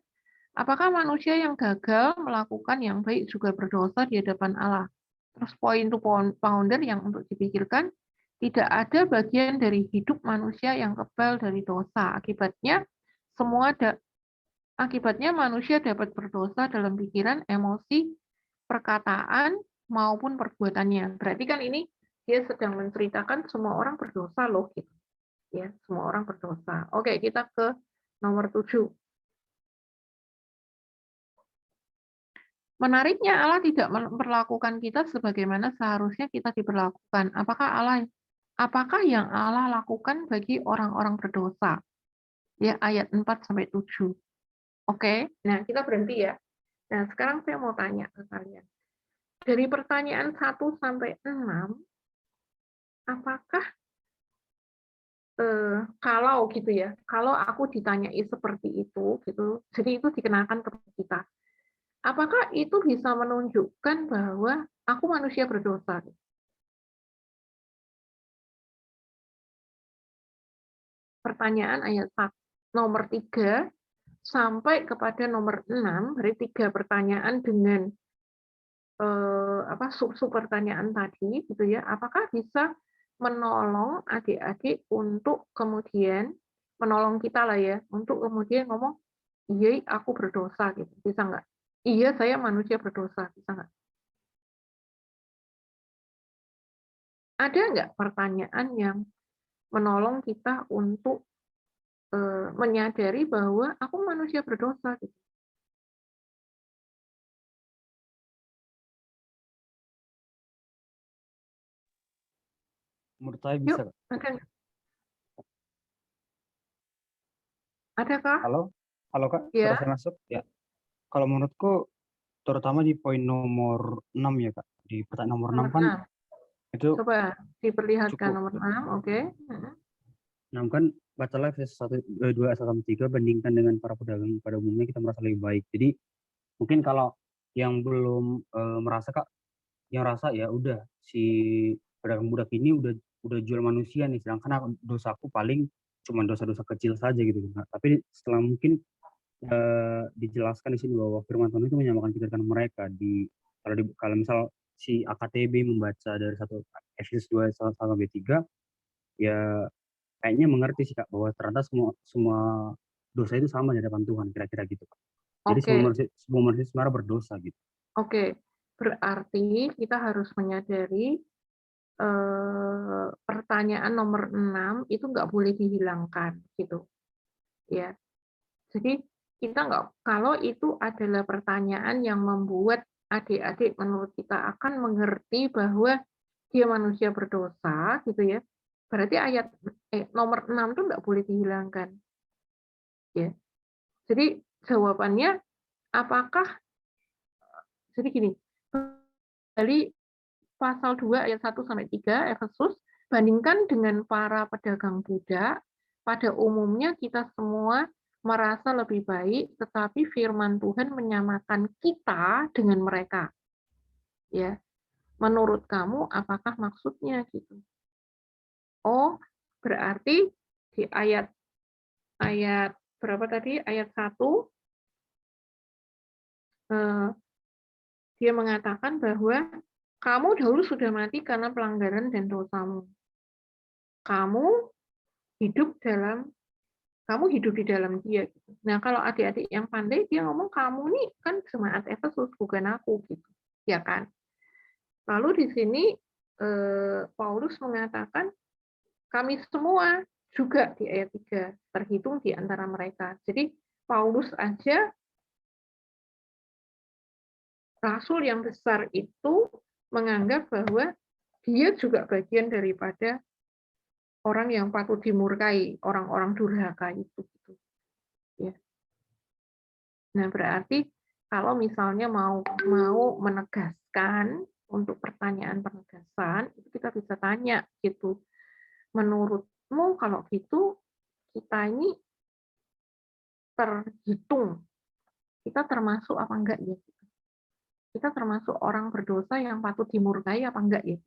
apakah manusia yang gagal melakukan yang baik juga berdosa di hadapan Allah? Terus point to pounder yang untuk dipikirkan, tidak ada bagian dari hidup manusia yang kebal dari dosa. Akibatnya manusia dapat berdosa dalam pikiran, emosi, perkataan, maupun perbuatannya. Berarti kan ini dia sedang menceritakan semua orang berdosa loh. Gitu. Ya, semua orang berdosa. Oke, kita ke nomor 7. Menariknya Allah tidak memperlakukan kita sebagaimana seharusnya kita diperlakukan. Apakah yang Allah lakukan bagi orang-orang berdosa? Ya, ayat 4 sampai 7. Oke, nah kita berhenti ya. Nah, sekarang saya mau tanya ke kalian. Dari pertanyaan 1 sampai 6, apakah kalau gitu ya, kalau aku ditanyai seperti itu gitu, jadi itu dikenakan kepada kita. Apakah itu bisa menunjukkan bahwa aku manusia berdosa? Pertanyaan ayat 1, nomor 3 sampai kepada nomor 6, berarti 3 pertanyaan dengan sub pertanyaan tadi, gitu ya. Apakah bisa menolong adik-adik untuk kemudian menolong kita lah ya, untuk kemudian ngomong, iya aku berdosa gitu, bisa nggak? Iya, saya manusia berdosa, bisa nggak? Ada nggak pertanyaan yang menolong kita untuk menyadari bahwa aku manusia berdosa? Gitu. Menurut saya bisa. Yuk, adakah? Halo Kak, Ya. sudah saya masuk? Ya. Kalau menurutku, terutama di poin nomor 6 ya Kak, di pertanyaan nomor 6 kan, itu coba diperlihatkan cukup. nomor 6, oke. Nah, kan bacalah Efesus 2 ayat 1-3, bandingkan dengan para pedagang pada umumnya kita merasa lebih baik. Jadi mungkin kalau yang belum merasa Kak, yang rasa ya udah si pedagang budak ini udah jual manusia nih, sedangkan dosaku paling cuma dosa-dosa kecil saja gitu. Nah, tapi setelah mungkin dijelaskan di sini bahwa firman Tuhan itu menyamakan kita dengan mereka kalau misal si AKTB membaca dari Efesus 2 ayat 1-3 ya kayaknya mengerti sih Kak bahwa ternyata semua dosa itu sama di hadapan Tuhan kira-kira gitu Kak. Jadi Oke, semua manusia sebenarnya berdosa gitu. oke. Berarti kita harus menyadari pertanyaan nomor 6 itu nggak boleh dihilangkan gitu ya. Jadi kita nggak, kalau itu adalah pertanyaan yang membuat adik-adik menurut kita akan mengerti bahwa dia manusia berdosa gitu ya. Berarti ayat nomor 6 itu nggak boleh dihilangkan. Ya. Jadi jawabannya apakah, jadi gini, dari pasal 2 ayat 1-3 Efesus, bandingkan dengan para pedagang budak, pada umumnya kita semua merasa lebih baik, tetapi firman Tuhan menyamakan kita dengan mereka. Ya, menurut kamu apakah maksudnya gitu? Oh, berarti di ayat berapa tadi? Ayat 1 dia mengatakan bahwa kamu dahulu sudah mati karena pelanggaran dan dosamu. Kamu hidup di dalam dia. Gitu. Nah, kalau adik-adik yang pandai, dia ngomong kamu nih kan jemaat Efesus, bukan aku gitu, ya kan? Lalu di sini Paulus mengatakan kami semua juga di ayat 3 terhitung di antara mereka. Jadi Paulus aja rasul yang besar itu menganggap bahwa dia juga bagian daripada orang yang patut dimurkai, orang-orang durhaka itu. Gitu. Ya. Nah, berarti kalau misalnya mau menegaskan untuk pertanyaan penegasan, itu kita bisa tanya gitu. Menurutmu kalau gitu kita ini terhitung, kita termasuk apa enggak ya? Kita termasuk orang berdosa yang patut dimurkai apa enggak ya?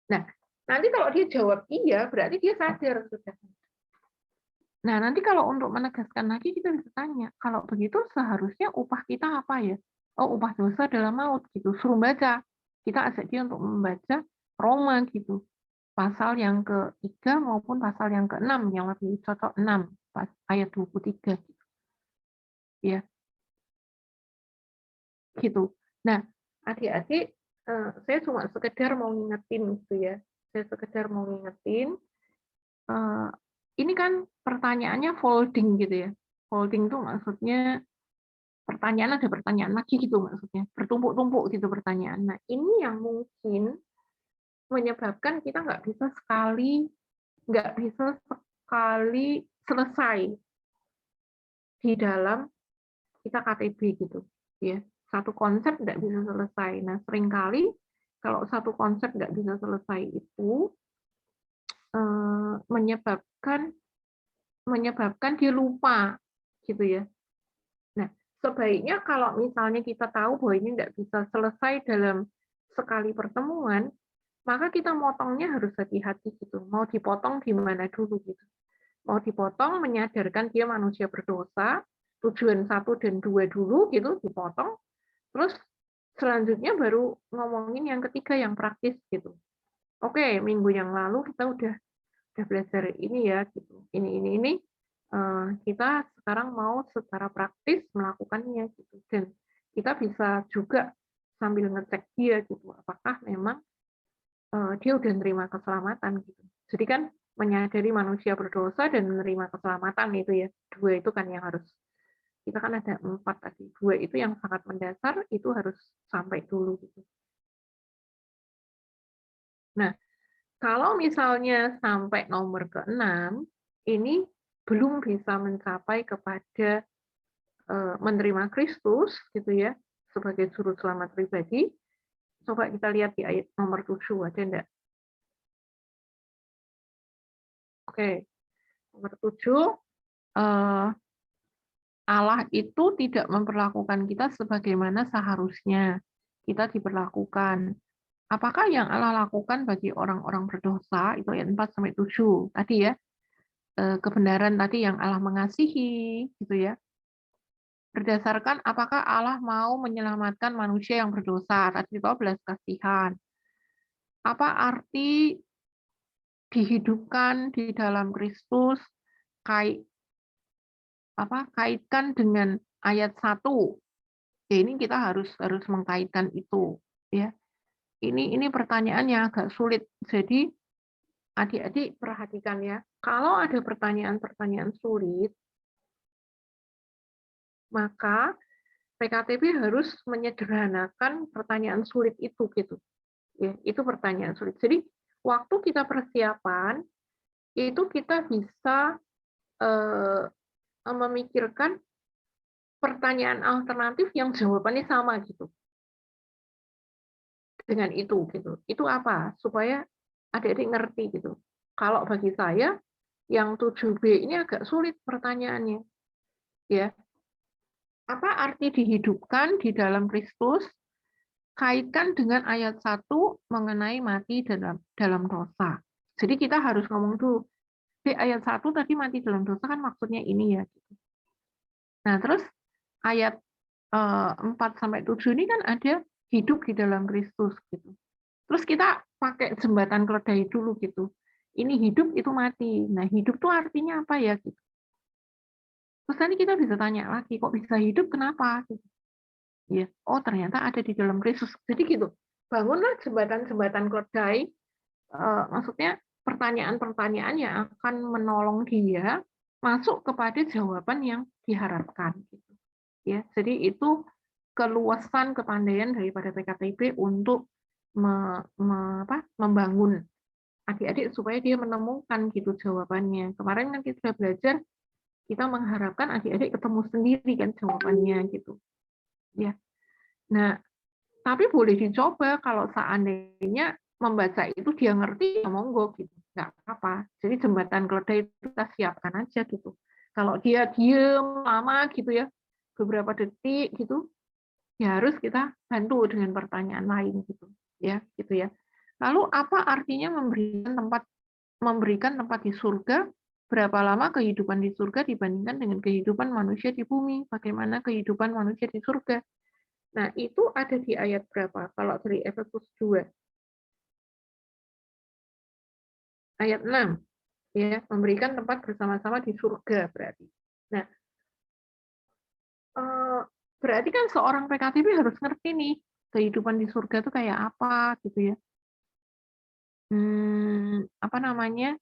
Nah, nanti kalau dia jawab iya, berarti dia sadar sudah. Nah, nanti kalau untuk menegaskan lagi kita bisa tanya, kalau begitu seharusnya upah kita apa ya? Oh, upah dosa adalah maut gitu. Suruh baca. Kita ajak dia untuk membaca Roma gitu. Pasal yang ke-3 maupun pasal yang ke-6, yang lebih cocok 6, ayat 23 gitu. Ya. Gitu. Nah, adik-adik, saya cuma sekedar mau ngingetin gitu ya. Saya sekedar mau ngingetin, ini kan pertanyaannya folding gitu ya. Folding itu maksudnya pertanyaan ada pertanyaan lagi gitu maksudnya. Bertumpuk-tumpuk gitu pertanyaan. Nah, ini yang mungkin menyebabkan kita nggak bisa sekali selesai di dalam kita KTB gitu. Ya, satu konsep nggak bisa selesai. Nah, seringkali kalau satu konsep nggak bisa selesai itu menyebabkan dia lupa gitu ya. Nah, sebaiknya kalau misalnya kita tahu bahwa ini nggak bisa selesai dalam sekali pertemuan, maka kita motongnya harus hati-hati gitu. Mau dipotong di mana dulu gitu. Mau dipotong menyadarkan dia manusia berdosa, tujuan 1 dan 2 dulu gitu dipotong, terus selanjutnya baru ngomongin yang ketiga yang praktis gitu. Oke, minggu yang lalu kita udah belajar ini ya gitu. Ini kita sekarang mau secara praktis melakukannya gitu. Dan kita bisa juga sambil ngecek dia gitu, apakah memang dia udah nerima keselamatan gitu. Jadi kan menyadari manusia berdosa dan menerima keselamatan itu ya, 2 itu kan yang harus, kita kan ada 4 tadi, 2 itu yang sangat mendasar itu harus sampai dulu gitu. Nah, kalau misalnya sampai nomor ke-6 ini belum bisa mencapai kepada menerima Kristus gitu ya sebagai juru selamat pribadi, coba kita lihat di ayat nomor 7 ada enggak? Oke. Nomor 7, Allah itu tidak memperlakukan kita sebagaimana seharusnya kita diperlakukan. Apakah yang Allah lakukan bagi orang-orang berdosa, itu ayat 4-7 tadi ya, kebenaran tadi yang Allah mengasihi, gitu ya. Berdasarkan apakah Allah mau menyelamatkan manusia yang berdosa, tadi itu belas kasihan. Apa arti dihidupkan di dalam Kristus, kaitkan dengan ayat 1. Ya, ini kita harus mengkaitkan itu, ya. Ini pertanyaan yang agak sulit. Jadi adik-adik perhatikan ya. Kalau ada pertanyaan-pertanyaan sulit, maka PKTB harus menyederhanakan pertanyaan sulit itu gitu. Ya, itu pertanyaan sulit. Jadi waktu kita persiapan itu kita bisa memikirkan pertanyaan alternatif yang jawabannya sama gitu. Dengan itu gitu. Itu apa? Supaya adik-adik ngerti gitu. Kalau bagi saya yang 7B ini agak sulit pertanyaannya. Ya. Apa arti dihidupkan di dalam Kristus? Kaitkan dengan ayat 1 mengenai mati dalam dosa. Jadi kita harus ngomong dulu, di ayat 1 tadi mati dalam dosa kan maksudnya ini ya. Nah, terus ayat 4-7 ini kan ada hidup di dalam Kristus gitu. Terus kita pakai jembatan keledai dulu gitu. Ini hidup itu mati. Nah, hidup itu artinya apa ya gitu. Terus nanti kita bisa tanya lagi, kok bisa hidup kenapa gitu. Ya, oh ternyata ada di dalam Kristus. Jadi gitu. Bangunlah jembatan-jembatan keledai, maksudnya pertanyaan-pertanyaan yang akan menolong dia masuk kepada jawaban yang diharapkan gitu. Ya, jadi itu keluasan kepandaian daripada PKTB untuk membangun adik-adik supaya dia menemukan gitu jawabannya. Kemarin kan kita sudah belajar, kita mengharapkan adik-adik ketemu sendiri kan jawabannya gitu. Ya. Nah, tapi boleh dicoba kalau seandainya membaca itu dia ngerti ya monggo gitu. Nggak apa-apa. Jadi jembatan keledai itu kita siapkan aja gitu. Kalau dia diem lama gitu ya, beberapa detik gitu, ya harus kita bantu dengan pertanyaan lain gitu ya. Lalu apa artinya memberikan tempat di surga? Berapa lama kehidupan di surga dibandingkan dengan kehidupan manusia di bumi? Bagaimana kehidupan manusia di surga? Nah, itu ada di ayat berapa? Kalau dari Efesus 2 ayat 6 ya, memberikan tempat bersama-sama di surga berarti. Nah, berarti kan seorang PKTB harus ngerti nih kehidupan di surga itu kayak apa gitu ya. Apa namanya?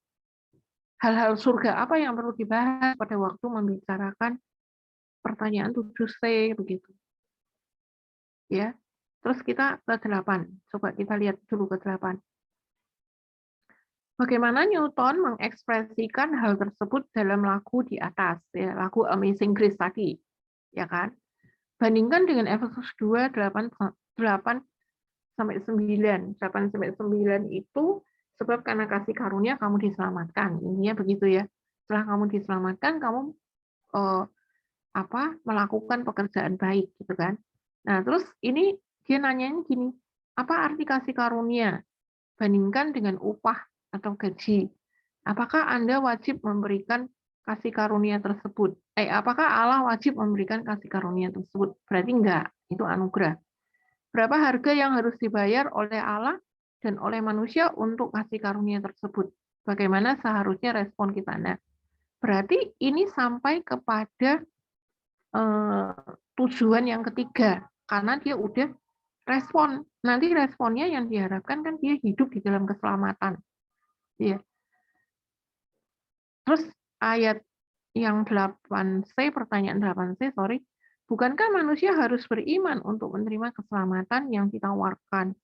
Hal-hal surga apa yang perlu dibahas pada waktu membicarakan pertanyaan 7C begitu. Ya. Terus kita ke 8. Coba kita lihat dulu ke 8. Bagaimana Newton mengekspresikan hal tersebut dalam lagu di atas, ya, lagu Amazing Grace tadi, ya kan? Bandingkan dengan Efesus 2 8-9. 8-9 itu sebab karena kasih karunia kamu diselamatkan. Intinya begitu ya. Setelah kamu diselamatkan, kamu melakukan pekerjaan baik gitu kan. Nah, terus ini dia nanyain gini, apa arti kasih karunia? Bandingkan dengan upah atau gaji. Apakah Anda wajib memberikan kasih karunia tersebut? Apakah Allah wajib memberikan kasih karunia tersebut? Berarti enggak, itu anugerah. Berapa harga yang harus dibayar oleh Allah dan oleh manusia untuk kasih karunia tersebut? Bagaimana seharusnya respon kita? Nah, berarti ini sampai kepada tujuan yang ketiga, karena dia udah respon. Nanti responnya yang diharapkan kan dia hidup di dalam keselamatan. Ya. Terus ayat yang 8C, pertanyaan 8C, sorry. Bukankah manusia harus beriman untuk menerima keselamatan yang ditawarkan?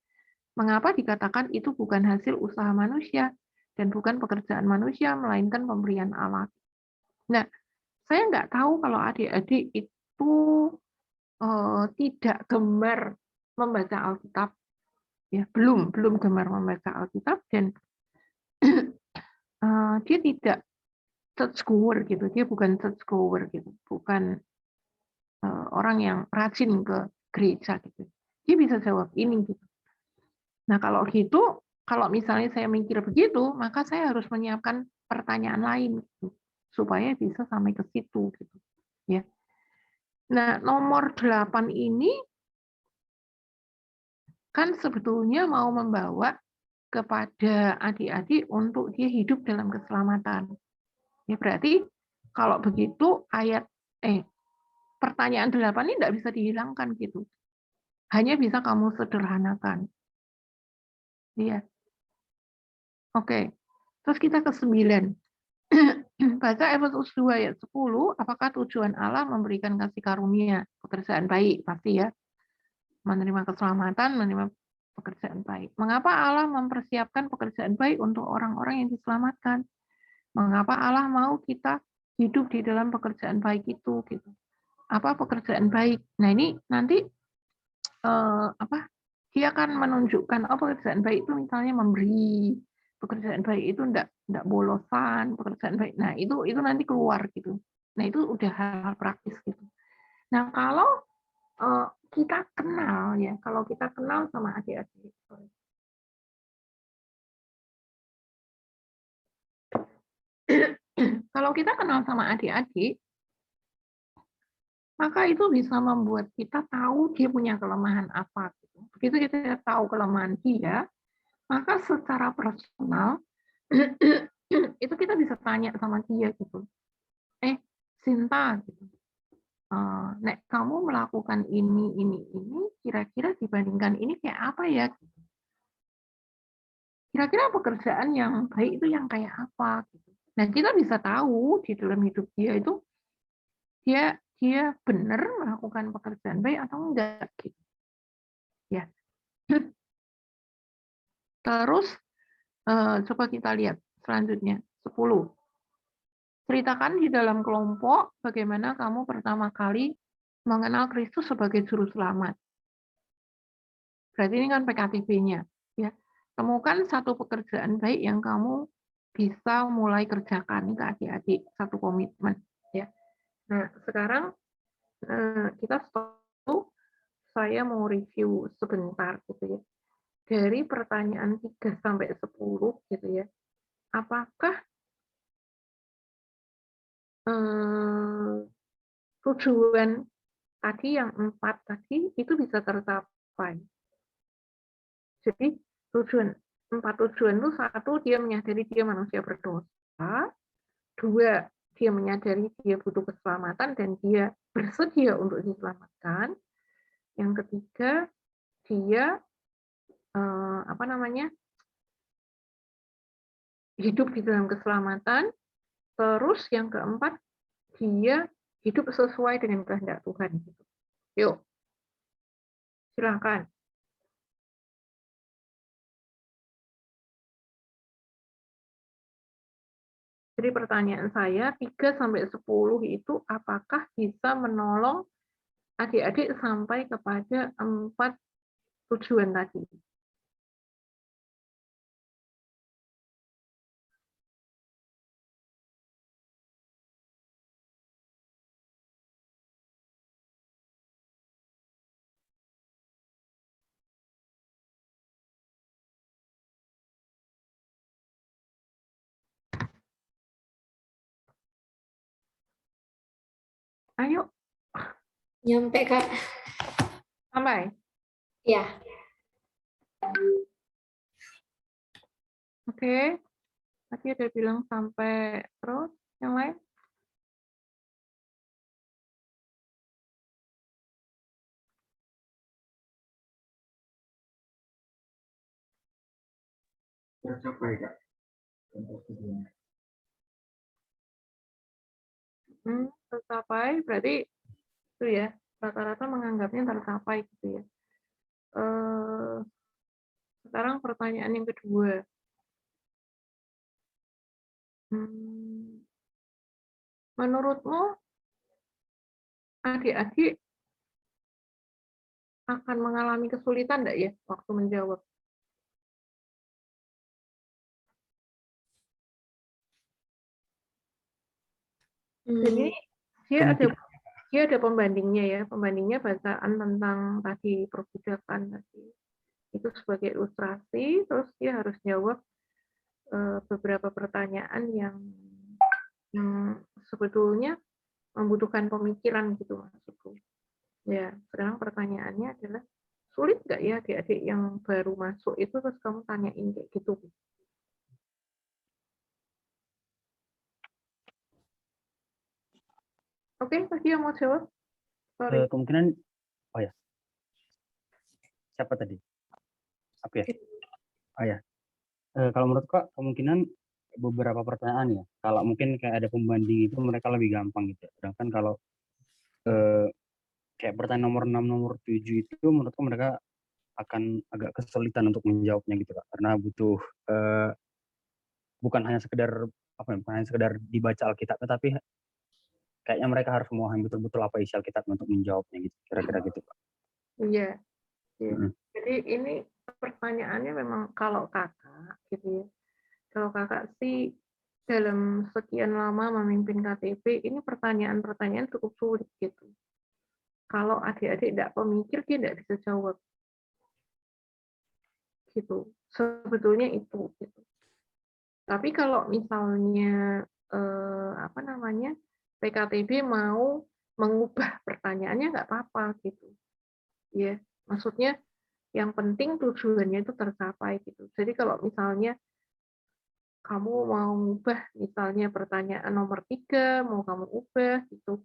Mengapa dikatakan itu bukan hasil usaha manusia dan bukan pekerjaan manusia, melainkan pemberian Allah? Nah, saya nggak tahu kalau adik-adik itu tidak gemar membaca Alkitab, ya belum gemar membaca Alkitab dan dia tidak churchgoer gitu, dia bukan churchgoer gitu, bukan orang yang rajin ke gereja gitu. Dia bisa jawab ini gitu. Nah kalau gitu, kalau misalnya saya mikir begitu, maka saya harus menyiapkan pertanyaan lain gitu, supaya bisa sampai ke situ gitu. Ya. Nah nomor 8 ini kan sebetulnya mau membawa kepada adik-adik untuk dia hidup dalam keselamatan. Ya berarti kalau begitu pertanyaan 8 ini tidak bisa dihilangkan gitu. Hanya bisa kamu sederhanakan. Iya. Oke. Terus kita ke 9. Baca Efesus 2 ayat 10, apakah tujuan Allah memberikan kasih karunia, pekerjaan baik, pasti ya. Menerima keselamatan, menerima pekerjaan baik. Mengapa Allah mempersiapkan pekerjaan baik untuk orang-orang yang diselamatkan? Mengapa Allah mau kita hidup di dalam pekerjaan baik itu gitu. Apa pekerjaan baik? Nah, ini nanti dia akan menunjukkan pekerjaan baik itu misalnya memberi, pekerjaan baik itu enggak bolosan, pekerjaan baik. Nah, itu nanti keluar gitu. Nah, itu udah hal praktis gitu. Nah, kalau kita kenal ya, kalau kita kenal sama adik-adik. Kalau kita kenal sama adik-adik, maka itu bisa membuat kita tahu dia punya kelemahan apa. Begitu kita tahu kelemahan dia, maka secara personal itu kita bisa tanya sama dia gitu. Sinta gitu. Nek kamu melakukan ini, kira-kira dibandingkan ini kayak apa ya? Kira-kira pekerjaan yang baik itu yang kayak apa? Gitu. Nah, kita bisa tahu di dalam hidup dia itu dia benar melakukan pekerjaan baik atau enggak gitu. Ya. Terus coba kita lihat selanjutnya 10. Ceritakan di dalam kelompok bagaimana kamu pertama kali mengenal Kristus sebagai juru selamat. Berarti ini kan PKTB-nya, ya. Temukan satu pekerjaan baik yang kamu bisa mulai kerjakan ke adik-adik, satu komitmen, ya. Nah, sekarang kita stop. Saya mau review sebentar gitu ya. Dari pertanyaan 3 sampai 10 gitu ya. Apakah tujuan tadi yang 4 tadi itu bisa tercapai? Jadi tujuan 4 tujuan itu, 1 dia menyadari dia manusia berdosa, 2 dia menyadari dia butuh keselamatan dan dia bersedia untuk diselamatkan. Yang ketiga dia hidup di dalam keselamatan. Terus yang keempat dia hidup sesuai dengan kehendak Tuhan. Yuk, silakan. Jadi pertanyaan saya 3 sampai 10 itu apakah bisa menolong adik-adik sampai kepada 4 tujuan tadi? Ayo. Nyampe, Kak. Sampai? Ya. Oke. Tadi ada bilang sampai, terus yang lain? Tercapai, Kak. Tercapai berarti itu ya, rata-rata menganggapnya tercapai gitu ya. Sekarang pertanyaan yang kedua. Menurutmu adik-adik akan mengalami kesulitan enggak ya waktu menjawab? Dan ini dia ada Kemungkinan pembandingnya ya, pembandingnya bacaan tentang tadi perbudakan tadi. Itu sebagai ilustrasi, terus dia harus jawab beberapa pertanyaan yang sebetulnya membutuhkan pemikiran gitu maksudku. Ya, sekarang pertanyaannya adalah sulit nggak ya adik-adik yang baru masuk itu terus kamu tanyain kayak gitu? Oke, tadi yang mau jawab? Sorry. kemungkinan oh ya. Siapa tadi? Aku ya. Oh ya. Kalau menurut Kak, kemungkinan beberapa pertanyaan ya. Kalau mungkin kayak ada pembanding itu mereka lebih gampang gitu. Sedangkan kalau kayak pertanyaan nomor 6, nomor 7 itu menurutku mereka akan agak kesulitan untuk menjawabnya gitu Kak. Karena butuh bukan hanya sekedar bukan hanya sekedar dibaca Alkitab, tetapi kayaknya mereka harus memahami betul-betul apa isi Alkitab untuk menjawabnya gitu. Kira-kira gitu Kak. Iya. Jadi ini pertanyaannya memang kalau kakak gitu ya. Kalau kakak sih dalam sekian lama memimpin KTP, ini pertanyaan-pertanyaan cukup sulit gitu. Kalau adik-adik tidak pemikir, dia tidak bisa jawab. Gitu. Sebetulnya itu. Gitu. Tapi kalau misalnya PKTB mau mengubah pertanyaannya nggak apa-apa gitu. Ya, maksudnya yang penting tujuannya itu tercapai gitu. Jadi kalau misalnya kamu mau ubah misalnya pertanyaan nomor 3, mau kamu ubah gitu,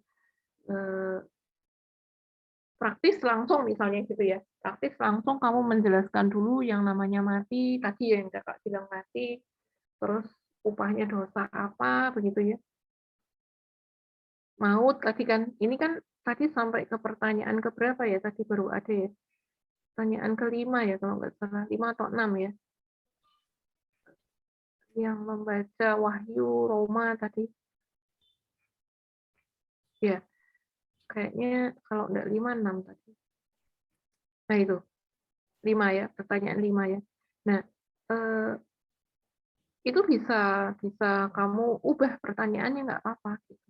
praktis langsung misalnya gitu ya, praktis langsung kamu menjelaskan dulu yang namanya mati, tadi yang kakak bilang mati, terus upahnya dosa apa, begitu ya. Maut tadi kan, ini kan tadi sampai ke pertanyaan keberapa ya, tadi baru ada ya, pertanyaan ke-5 ya kalau nggak salah, 5 atau 6 ya, yang membaca Wahyu Roma tadi. Ya, kayaknya kalau enggak 5, 6 tadi. Nah itu, 5 ya, pertanyaan 5 ya. Nah, itu bisa kamu ubah pertanyaannya nggak apa-apa. Gitu.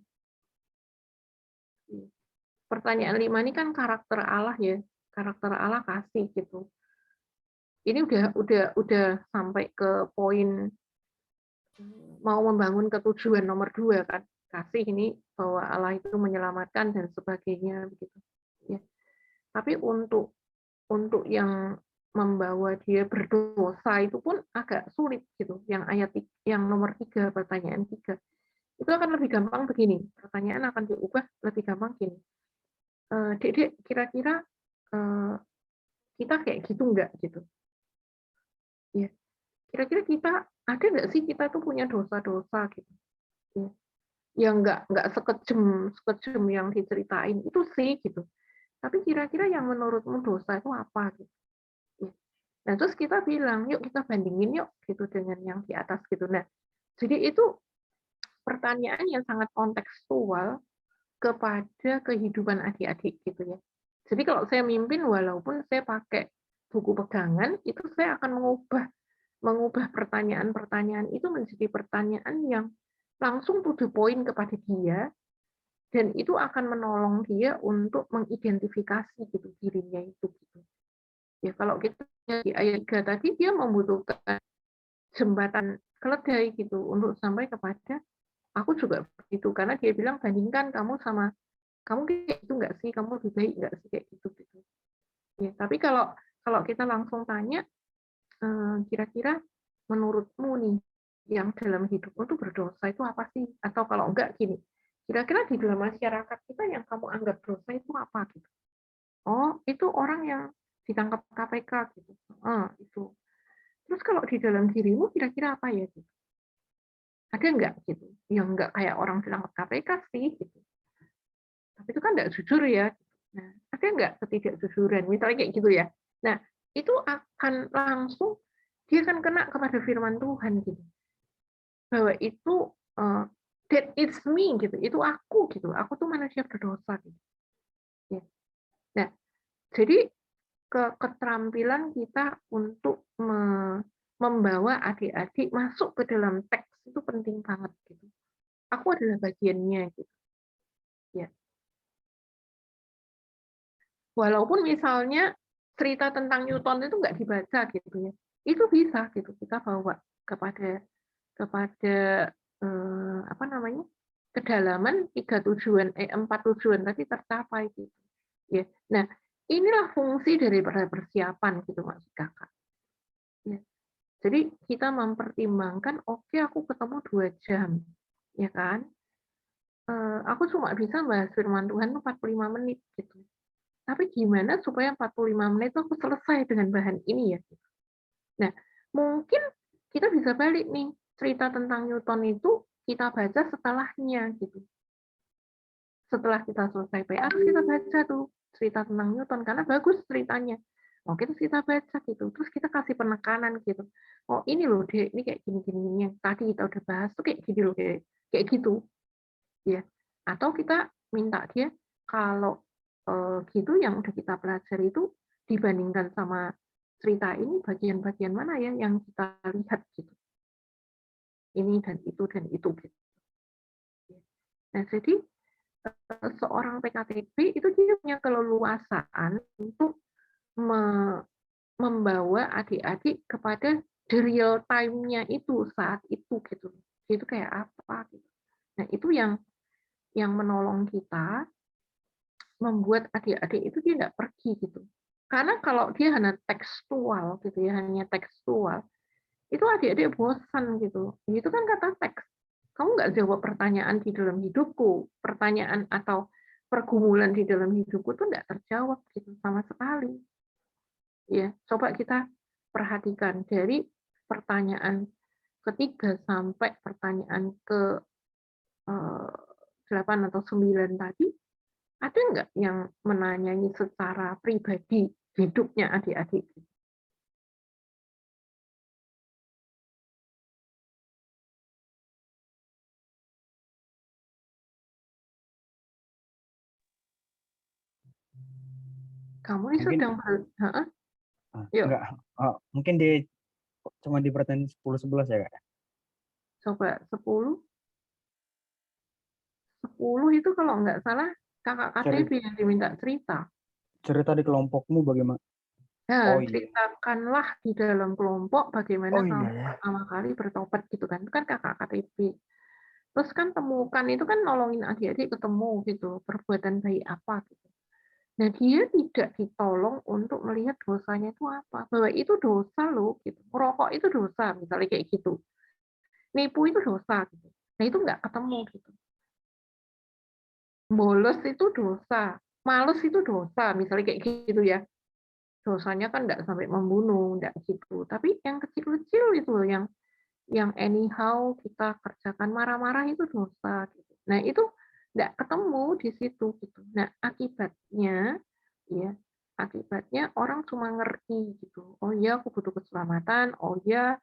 Pertanyaan 5 ini kan karakter Allah ya, karakter Allah kasih gitu. Ini udah sampai ke poin mau membangun ketujuan nomor 2 kan, kasih ini bahwa Allah itu menyelamatkan dan sebagainya begitu. Ya. Tapi untuk yang membawa dia berdosa itu pun agak sulit gitu. Yang nomor 3, pertanyaan 3. Itu akan lebih gampang begini. Pertanyaan akan diubah lebih gampang gini. Dek, kira-kira kita kayak gitu enggak gitu. Ya. Kira-kira kita ada nggak sih kita tuh punya dosa-dosa gitu. Ya. Yang nggak sekejam yang diceritain itu sih gitu. Tapi kira-kira yang menurutmu dosa itu apa gitu. Nah, terus kita bilang, yuk kita bandingin yuk gitu dengan yang di atas gitu. Nah, jadi itu pertanyaan yang sangat kontekstual kepada kehidupan adik-adik gitu ya. Jadi kalau saya mimpin, walaupun saya pakai buku pegangan, itu saya akan mengubah pertanyaan-pertanyaan itu menjadi pertanyaan yang langsung to the point kepada dia, dan itu akan menolong dia untuk mengidentifikasi gitu dirinya itu gitu. Ya kalau kita di ayat 3 tadi dia membutuhkan jembatan keledai gitu untuk sampai kepada aku juga begitu, karena dia bilang bandingkan kamu sama kamu kayak itu nggak sih, kamu lebih baik nggak sih kayak gitu. Ya, tapi kalau kita langsung tanya kira-kira menurutmu nih yang dalam hidupmu tuh berdosa itu apa sih, atau kalau enggak gini, kira-kira di dalam masyarakat kita yang kamu anggap dosa itu apa gitu. Oh, itu orang yang ditangkap KPK gitu. Itu. Terus kalau di dalam dirimu kira-kira apa ya gitu? Ada enggak gitu? Yang enggak kayak orang ditangkap KPK sih gitu. Tapi itu kan enggak jujur ya. Nah, ada enggak ketidakjujuran? Misalnya kayak gitu ya. Nah, itu akan langsung dia akan kena kepada firman Tuhan gitu. Bahwa itu that is me gitu. Itu aku gitu. Aku tuh manusia berdosa gitu. Ya. Nah, jadi keterampilan kita untuk membawa adik-adik masuk ke dalam teks itu penting banget gitu. Aku adalah bagiannya gitu. Walaupun misalnya cerita tentang Newton itu nggak dibaca gitu ya, itu bisa gitu kita bawa kepada apa namanya, kedalaman 4 tujuan tadi tercapai gitu ya. Nah, inilah fungsi daripada persiapan gitu maksud Kakak. Ya. Jadi kita mempertimbangkan, oke aku ketemu 2 jam, ya kan? Aku cuma bisa bahas firman Tuhan tuh 45 menit gitu. Tapi gimana supaya 45 menit itu aku selesai dengan bahan ini ya? Nah, mungkin kita bisa balik nih, cerita tentang Newton itu kita baca setelahnya gitu. Setelah kita selesai PA, terus kita baca tuh cerita tentang Newton karena bagus ceritanya. Oke, terus kita baca gitu. Terus kita kasih penekanan gitu. Oh, ini loh, Dek, ini kayak gini-gini yang tadi kita udah bahas tuh kayak gini loh, Dek. Kayak gitu. Ya. Atau kita minta dia kalau gitu yang udah kita pelajari itu dibandingkan sama cerita ini bagian-bagian mana ya yang kita lihat gitu. Ini dan itu gitu. Nah, jadi seorang PKTB itu dia punya keleluasaan untuk membawa adik-adik kepada the real time-nya itu saat itu gitu. Itu kayak apa gitu. Nah, itu yang menolong kita membuat adik-adik itu dia nggak pergi gitu. Karena kalau dia hanya tekstual gitu ya, hanya tekstual, itu adik-adik bosan gitu. Itu kan kata teks. Kamu nggak jawab pertanyaan di dalam hidupku, pertanyaan atau pergumulan di dalam hidupku itu nggak terjawab gitu sama sekali. Ya, coba kita perhatikan dari pertanyaan ketiga sampai pertanyaan ke 8 atau 9 tadi, ada nggak yang menanyai secara pribadi hidupnya adik-adik? Kamu ini Mungkin sedang yuk, enggak, mungkin cuma di pertanyaan 10-11 ya, Kak? coba 10 itu kalau nggak salah kakak KTB yang diminta cerita. Cerita di kelompokmu bagaimana? Nah, Oh iya. ceritakanlah di dalam kelompok bagaimana Oh iya kamu ya. pertama kali bertobat gitu kan. Itu kan kakak KTB. Terus kan temukan itu kan nolongin adik-adik ketemu gitu, perbuatan baik apa gitu. Nah, dia tidak ditolong untuk melihat dosanya itu apa. Bahwa itu dosa loh gitu. Merokok itu dosa, misalnya kayak gitu. Nipu itu dosa gitu. Nah, itu nggak ketemu gitu. Bolos itu dosa. Males itu dosa, misalnya kayak gitu ya. Dosanya kan nggak sampai membunuh, nggak gitu. Tapi yang kecil-kecil itu loh, yang anyhow kita kerjakan, marah-marah itu dosa. Gitu. Nah, itu nggak ketemu di situ. Gitu. Nah, akibatnya orang cuma ngerti gitu. Oh ya, aku butuh keselamatan. Oh ya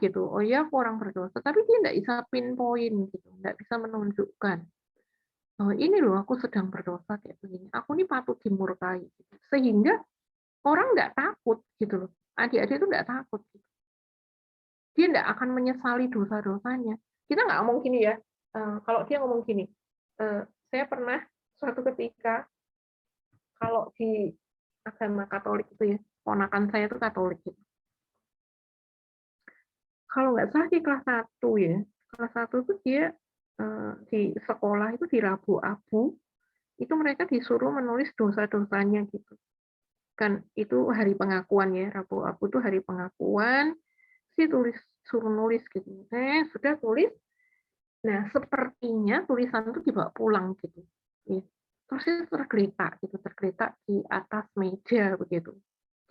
gitu. Oh ya, aku orang berdosa. Tapi dia nggak bisa pinpoint gitu, nggak bisa menunjukkan. Oh, ini loh aku sedang berdosa kayak begini. Aku ini patut dimurkai. Gitu. Sehingga orang nggak takut gitu loh. Adik-adik itu nggak takut. Gitu. Dia nggak akan menyesali dosa-dosanya. Kita nggak ngomong gini ya. Kalau dia ngomong gini, saya pernah suatu ketika kalau di agama Katolik itu ya, ponakan saya itu Katolik. Gitu. Kalau nggak salah di kelas 1 ya, kelas 1 itu dia di sekolah itu di Rabu Abu, itu mereka disuruh menulis dosa-dosanya gitu. Kan itu hari pengakuan ya, Rabu Abu itu hari pengakuan, suruh nulis gitu. Sudah tulis. Nah, sepertinya tulisan itu dibawa pulang gitu. Ya. Terus dia tergeletak di atas meja begitu.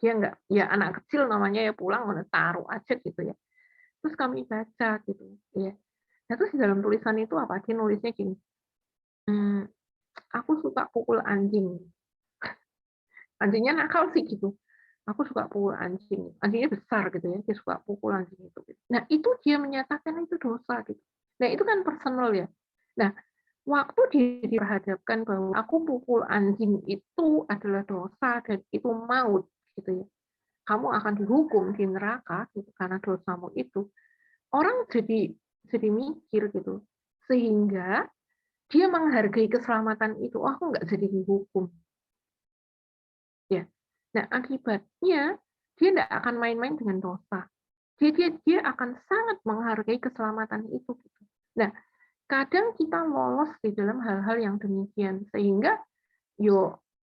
Dia nggak, ya anak kecil namanya ya pulang taruh aja gitu ya. Terus kami baca gitu, ya. Nah, terus di dalam tulisan itu apa? Dia nulisnya gini, aku suka pukul anjing. Anjingnya nakal sih gitu. Aku suka pukul anjing. Anjingnya besar gitu ya, dia suka pukul anjing itu. Nah, itu dia menyatakan itu dosa gitu. Nah, itu kan personal ya. Nah, waktu dia diperhadapkan bahwa aku pukul anjing itu adalah dosa dan itu maut gitu ya. Kamu akan dihukum di neraka gitu karena dosamu itu. Orang jadi mikir gitu. Sehingga dia menghargai keselamatan itu. Oh, aku nggak jadi dihukum. Nah, akibatnya dia tidak akan main-main dengan dosa. Dia akan sangat menghargai keselamatan itu. Gitu. Nah, kadang kita lolos di dalam hal-hal yang demikian, sehingga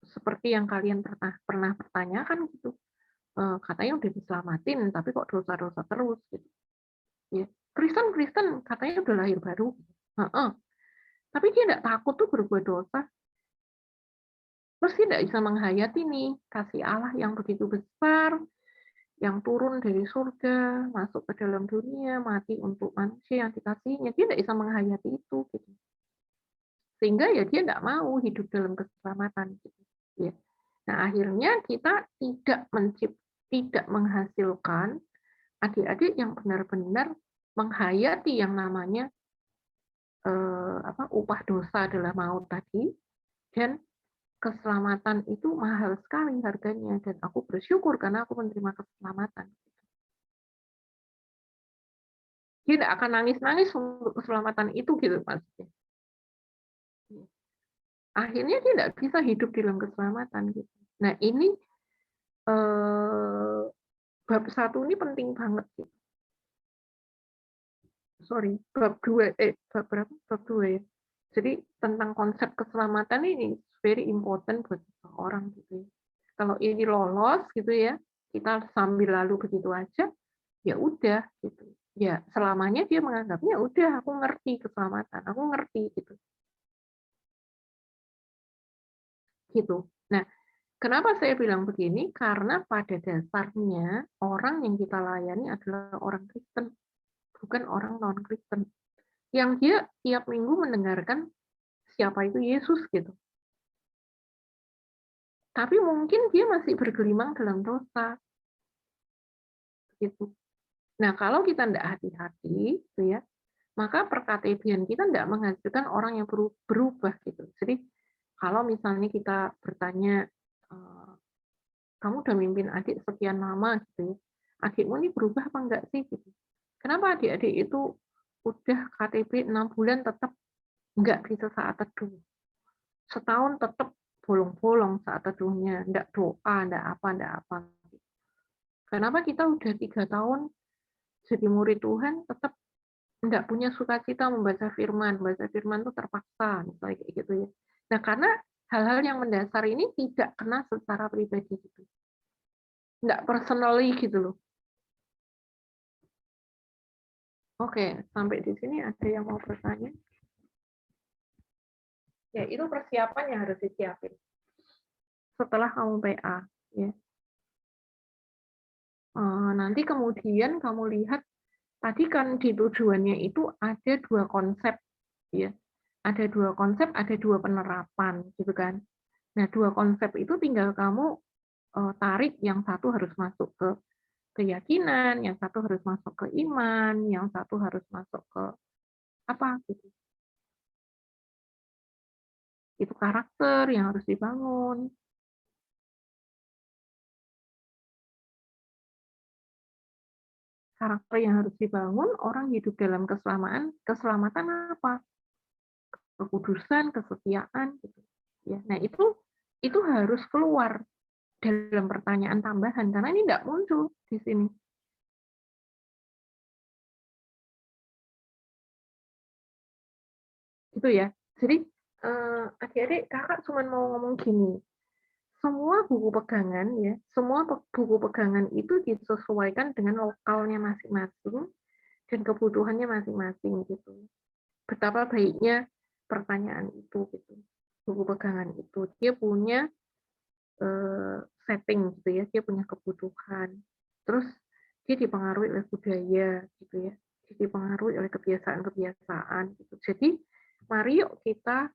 seperti yang kalian pernah pertanyakan gitu, katanya udah diselamatin, tapi kok dosa-dosa terus gitu. Ya. Kristen katanya udah lahir baru, tapi dia tidak takut tuh berbuat dosa. Terus dia tidak bisa menghayati nih kasih Allah yang begitu besar, yang turun dari surga, masuk ke dalam dunia, mati untuk manusia yang dikasihinya. Dia tidak bisa menghayati itu. Gitu. Sehingga ya dia tidak mau hidup dalam keselamatan. Gitu. Ya. Nah akhirnya kita tidak menghasilkan adik-adik yang benar-benar menghayati yang namanya upah dosa adalah maut tadi, dan keselamatan itu mahal sekali harganya, dan aku bersyukur karena aku menerima keselamatan. Dia tidak akan nangis-nangis untuk keselamatan itu gitu maksudnya. Akhirnya dia tidak bisa hidup dalam keselamatan gitu. Nah ini bab 1 ini penting banget gitu. Bab 2 bab berapa? Bab 2 ya. Jadi tentang konsep keselamatan ini very important buat orang gitu ya. Kalau ini lolos gitu ya, kita sambil lalu begitu aja, ya udah gitu. Ya selamanya dia menganggapnya udah aku ngerti keselamatan, aku ngerti gitu. Gitu. Nah, kenapa saya bilang begini? Karena pada dasarnya orang yang kita layani adalah orang Kristen, bukan orang non-Kristen. Yang dia tiap minggu mendengarkan siapa itu Yesus gitu. Tapi mungkin dia masih bergelimang dalam dosa. Gitu. Nah, kalau kita tidak hati-hati, gitu ya, maka perKTP-an kita tidak menghasilkan orang yang berubah gitu. Jadi kalau misalnya kita bertanya, kamu udah mimpin adik sekian lama gitu ya, adikmu ini berubah apa enggak sih? Gitu. Kenapa adik-adik itu udah KTP 6 bulan tetap enggak bisa saat teduh? Setahun tetap bolong-bolong saat teduhnya, enggak doa, enggak apa. Kenapa kita udah 3 tahun jadi murid Tuhan tetap enggak punya sukacita membaca firman itu terpaksa, misalnya kayak gitu ya. Nah, karena hal-hal yang mendasar ini tidak kena secara pribadi gitu. Enggak personally gitu loh. Oke, sampai di sini ada yang mau bertanya? Ya, itu persiapan yang harus disiapin. Setelah kamu PA, ya. Nanti kemudian kamu lihat, tadi kan di tujuannya itu ada 2 konsep, ya. Ada 2 konsep, ada 2 penerapan, gitu kan. Nah, 2 konsep itu tinggal kamu tarik, yang satu harus masuk ke keyakinan, yang satu harus masuk ke iman, yang satu harus masuk ke apa gitu. Itu karakter yang harus dibangun. Karakter yang harus dibangun, orang hidup dalam keselamatan apa? Kekudusan, kesetiaan gitu. Ya. Nah, itu harus keluar dalam pertanyaan tambahan karena ini tidak muncul di sini. Gitu ya. Jadi adik-adik, kakak cuma mau ngomong gini. Semua buku pegangan ya, semua buku pegangan itu disesuaikan dengan lokalnya masing-masing dan kebutuhannya masing-masing gitu. Betapa baiknya pertanyaan itu gitu. Buku pegangan itu dia punya setting gitu ya, dia punya kebutuhan. Terus dia dipengaruhi oleh budaya gitu ya. Dia dipengaruhi oleh kebiasaan-kebiasaan gitu. Jadi mari yuk kita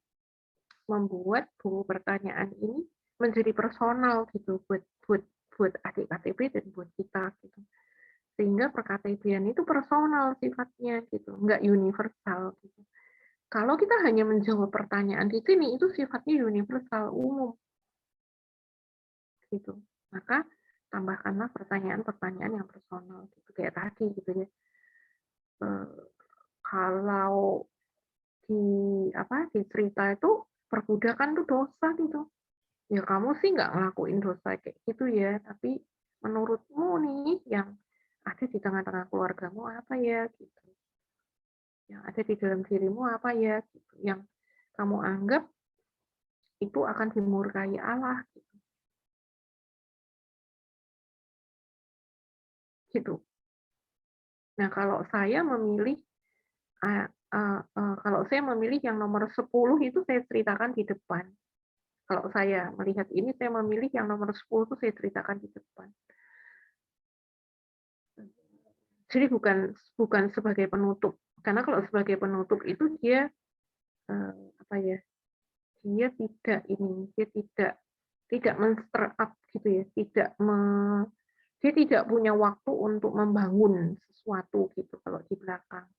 membuat buku pertanyaan ini menjadi personal gitu buat adik KTP dan buat kita gitu. Sehingga perKTP-an itu personal sifatnya gitu, enggak universal gitu. Kalau kita hanya menjawab pertanyaan di sini itu sifatnya universal, umum. Gitu. Maka tambahkanlah pertanyaan-pertanyaan yang personal gitu kayak tadi gitu ya. Kalau di cerita itu perbudakan tuh dosa gitu. ya kamu sih nggak ngelakuin dosa kayak gitu ya, tapi menurutmu nih yang ada di tengah-tengah keluargamu apa ya gitu, yang ada di dalam dirimu apa ya gitu, yang kamu anggap itu akan dimurkai Allah gitu. Nah kalau saya memilih kalau saya memilih yang nomor 10 itu saya ceritakan di depan. Kalau saya melihat ini, saya memilih yang nomor 10 itu saya ceritakan di depan. Jadi bukan sebagai penutup. Karena kalau sebagai penutup itu dia apa ya? Dia tidak men-stir up gitu ya, dia tidak punya waktu untuk membangun sesuatu gitu kalau di belakang.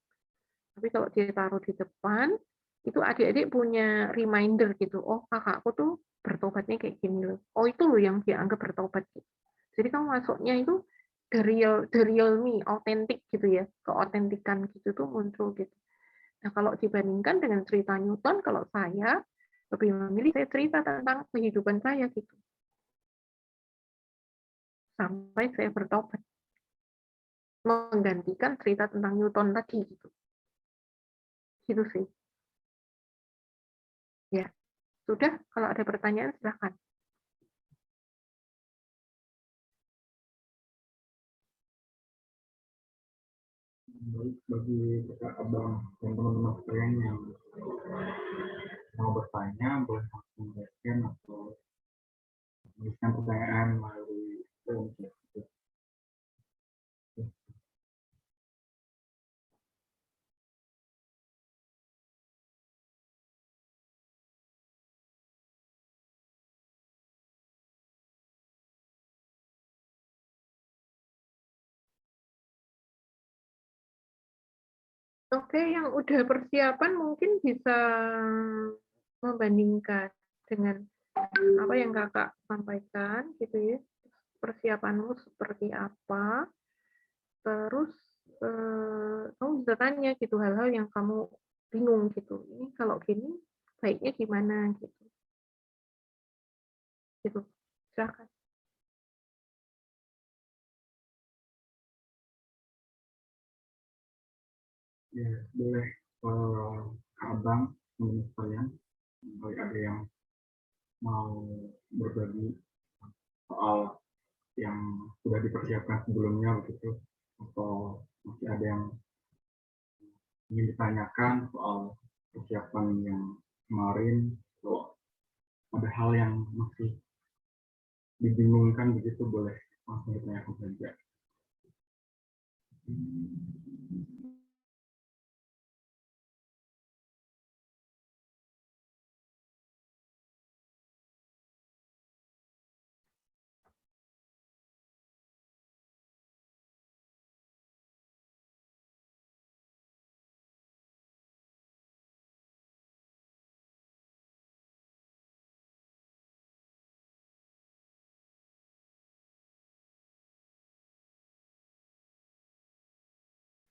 Tapi kalau dia taruh di depan, itu adik-adik punya reminder gitu. Oh, kakakku tuh bertobatnya kayak gini loh. Oh, itu loh yang dia anggap bertobat gitu. Jadi kamu masuknya itu the real me, autentik gitu ya. Keautentikan gitu tuh muncul gitu. Nah, kalau dibandingkan dengan cerita Newton, kalau saya lebih memilih saya cerita tentang kehidupan saya gitu. Sampai saya bertobat. Menggantikan cerita tentang Newton tadi gitu. Gitu sih. Ya, sudah. Kalau ada pertanyaan silakan. Baik, bagi kakak abang dan teman-teman sekalian yang mau bertanya, boleh langsung mengajukan atau menuliskan pertanyaan melalui form chat. Oke, yang udah persiapan mungkin bisa membandingkan dengan apa yang kakak sampaikan gitu ya. Persiapanmu seperti apa, terus kamu bisa tanya gitu hal-hal yang kamu bingung gitu. Ini kalau gini baiknya gimana gitu. Gitu. Silakan. Ya, boleh abang teman sekalian, kalau ada yang mau berbagi soal yang sudah dipersiapkan sebelumnya begitu, atau masih ada yang ingin ditanyakan soal persiapan yang kemarin, atau ada hal yang masih dibingungkan begitu, boleh langsung ditanyakan saja.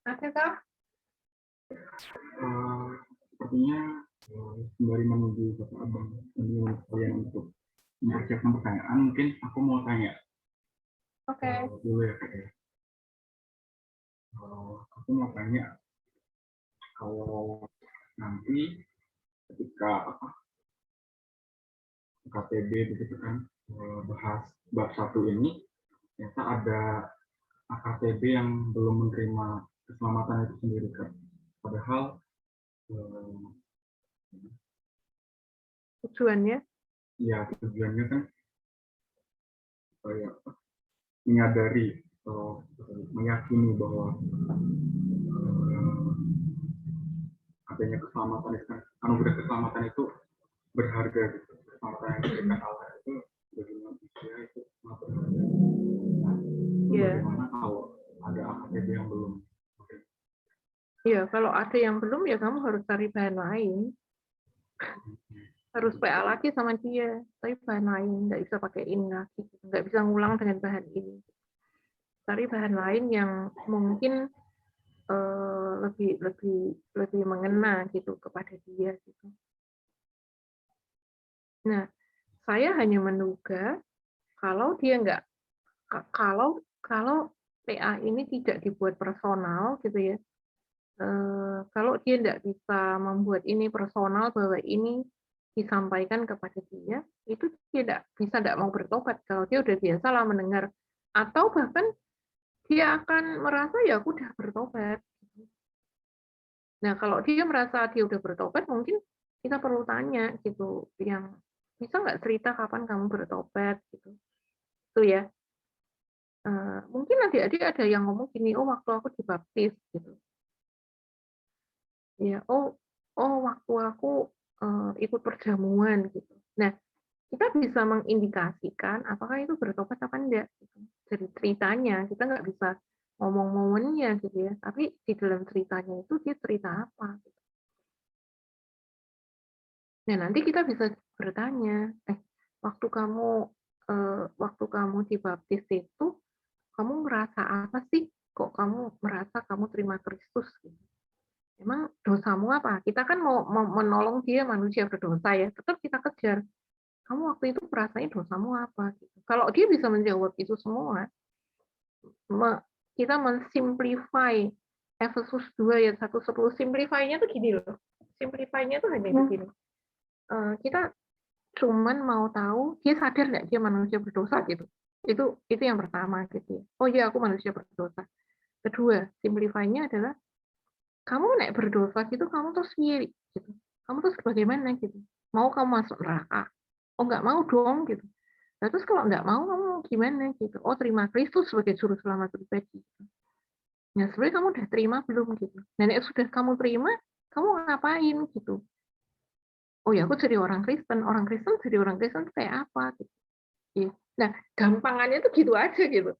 Adakah? Sepertinya sembari menunggu Bapak Abang dan kalian untuk mempersiapkan pertanyaan, mungkin aku mau tanya. Oke. Dulu ya Kak ya. Aku mau tanya, kalau nanti ketika KTB begitu kan bahas bab 1 ini, ternyata ada AKTB yang belum menerima keselamatan itu sendiri kan. Padahal Tujuannya? ya tujuannya kan kayak menyadari atau meyakini bahwa adanya keselamatan itu kan, anugerah keselamatan itu berharga gitu. Keselamatan yang diberikan Allah itu bagi manusia itu sangat berharga. Nah, bagaimana kalau ada AKTB yang belum? Iya, kalau ada yang belum ya kamu harus cari bahan lain. Harus PA lagi sama dia, tapi bahan lain, nggak bisa pakai ini lagi, nggak bisa ngulang dengan bahan ini. Cari bahan lain yang mungkin lebih mengena gitu kepada dia gitu. Nah, saya hanya menduga kalau dia nggak kalau PA ini tidak dibuat personal gitu ya. Kalau dia tidak bisa membuat ini personal bahwa ini disampaikan kepada dia, itu tidak bisa tidak mau bertobat kalau dia udah biasalah mendengar, atau bahkan dia akan merasa ya aku udah bertobat. Nah kalau dia merasa dia udah bertobat, mungkin kita perlu tanya gitu, yang bisa nggak cerita kapan kamu bertobat gitu, itu ya. Mungkin adik-adik ada yang ngomong gini, oh waktu aku dibaptis gitu. Ya, oh waktu aku ikut perjamuan gitu. Nah, kita bisa mengindikasikan apakah itu bertobat apa enggak gitu. Dari ceritanya, kita nggak bisa ngomong momennya gitu ya, tapi di dalam ceritanya itu dia cerita apa. Gitu. Nah, nanti kita bisa bertanya, waktu kamu dibaptis itu, kamu merasa apa sih? Kok kamu merasa kamu terima Kristus? Gitu. Emang dosamu apa? Kita kan mau menolong dia manusia berdosa ya, tetap kita kejar. Kamu waktu itu perasaannya dosamu apa? Gitu. Kalau dia bisa menjawab itu semua, kita mensimplify Efesus 2 ayat 1-10. Simplify-nya tuh gini loh. Simplify-nya tuh hanya begini. Kita cuman mau tahu dia sadar nggak dia manusia berdosa gitu. Itu yang pertama gitu ya. Oh iya aku manusia berdosa. Kedua, simplify-nya adalah kamu naik berdosa gitu, kamu terus piye gitu. Kamu terus bagaimana gitu. Mau kamu masuk neraka? Oh nggak mau dong gitu. Nah, terus kalau nggak mau kamu gimana gitu. Oh terima Kristus sebagai juru selamat pribadi. Nah sebenarnya kamu udah terima belum gitu. Dan sudah kamu terima, kamu ngapain gitu. Oh ya aku jadi orang Kristen jadi orang Kristen itu kayak apa gitu. Ya. Nah gampangannya tuh gitu aja gitu.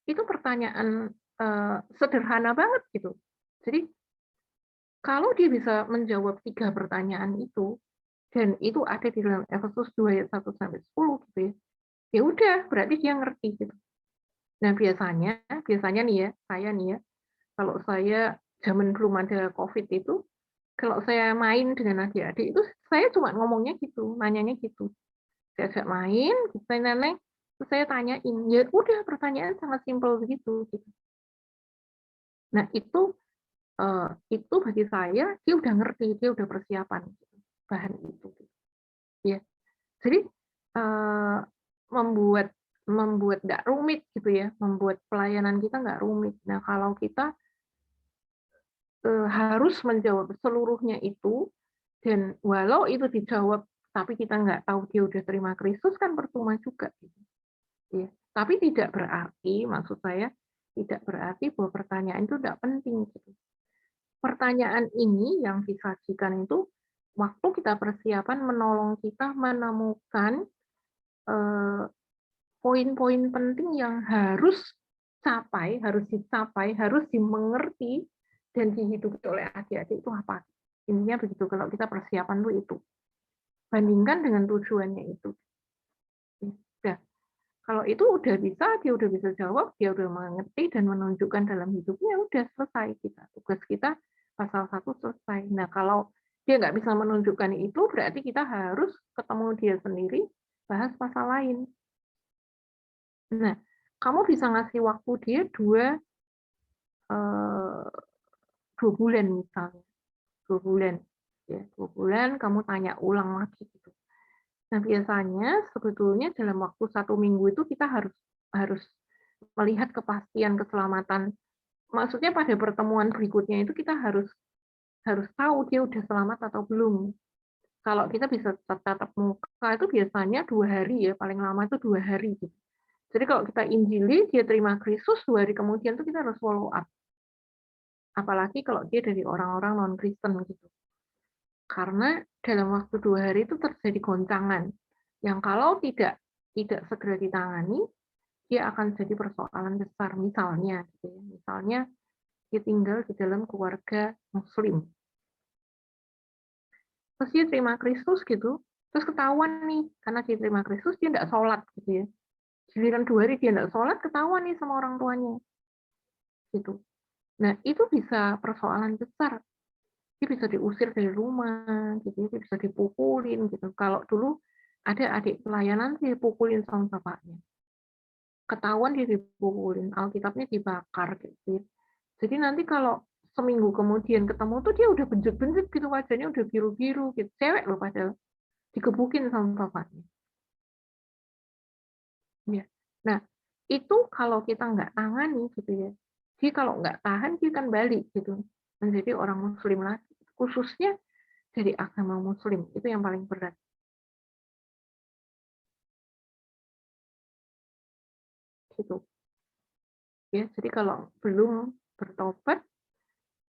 Itu pertanyaan sederhana banget gitu. Jadi kalau dia bisa menjawab 3 pertanyaan itu, dan itu ada di dalam Efesus 2 ayat 1-10 gitu ya, ya udah berarti dia ngerti gitu. Nah biasanya nih ya, kalau saya zaman belum ada COVID itu, kalau saya main dengan adik-adik itu, saya cuma ngomongnya gitu, nanyanya gitu. Saya ajak main, saya neneng, terus saya tanyain, ya udah pertanyaan sangat simpel begitu. Gitu. Nah itu bagi saya dia udah ngerti, dia udah persiapan gitu, bahan itu. Ya, jadi membuat nggak rumit gitu ya, membuat pelayanan kita nggak rumit. Nah kalau kita harus menjawab seluruhnya itu, dan walau itu dijawab tapi kita nggak tahu dia udah terima Kristus kan percuma juga. Gitu. Ya. Tapi tidak berarti, maksud saya tidak berarti bahwa pertanyaan itu tidak penting. Gitu. Pertanyaan ini yang disajikan itu waktu kita persiapan menolong kita menemukan poin-poin penting yang harus dicapai, harus dimengerti dan dihidupi oleh adik-adik itu apa? Intinya begitu kalau kita persiapan itu. Bandingkan dengan tujuannya itu. Nah, kalau itu udah bisa, dia udah bisa jawab, dia udah mengerti dan menunjukkan dalam hidupnya, udah selesai kita. Tugas kita pasal 1 selesai. Nah, kalau dia nggak bisa menunjukkan itu, berarti kita harus ketemu dia sendiri, bahas pasal lain. Nah, kamu bisa ngasih waktu dia 2 bulan misalnya. 2 bulan. Ya, 2 bulan kamu tanya ulang lagi gitu. Nah, biasanya sebetulnya dalam waktu 1 minggu itu kita harus melihat kepastian keselamatan. Maksudnya pada pertemuan berikutnya itu kita harus tahu dia udah selamat atau belum. Kalau kita bisa tatap muka itu biasanya 2 hari ya, paling lama itu 2 hari gitu. Jadi kalau kita injili, dia terima Kristus, 2 hari kemudian itu kita harus follow up. Apalagi kalau dia dari orang-orang non-Kristen gitu. Karena dalam waktu 2 hari itu terjadi goncangan yang kalau tidak segera ditangani, dia akan jadi persoalan besar. Misalnya, gitu ya. Misalnya dia tinggal di dalam keluarga Muslim, terus dia terima Kristus gitu, terus ketahuan nih karena dia terima Kristus dia tidak sholat gitu ya. Giliran 2 hari dia tidak sholat, ketahuan nih sama orang tuanya, gitu. Nah itu bisa persoalan besar. dia bisa diusir dari rumah, gitu, dia bisa dipukulin, gitu. Kalau dulu ada adik pelayanan dipukulin sama bapaknya, ketahuan dia dipukulin, Alkitabnya dibakar, gitu. Jadi nanti kalau seminggu kemudian ketemu tuh dia udah benjut-benjut gitu, wajahnya udah biru-biru, gitu. Cewek loh padahal, dikebukin sama bapaknya. Ya. Nah, itu kalau kita nggak tangani, gitu ya. Jadi kalau nggak tahan, dia akan balik, gitu. Menjadi orang Muslim lagi. Khususnya dari agama Muslim, itu yang paling berat. Gitu. Ya, jadi kalau belum bertobat,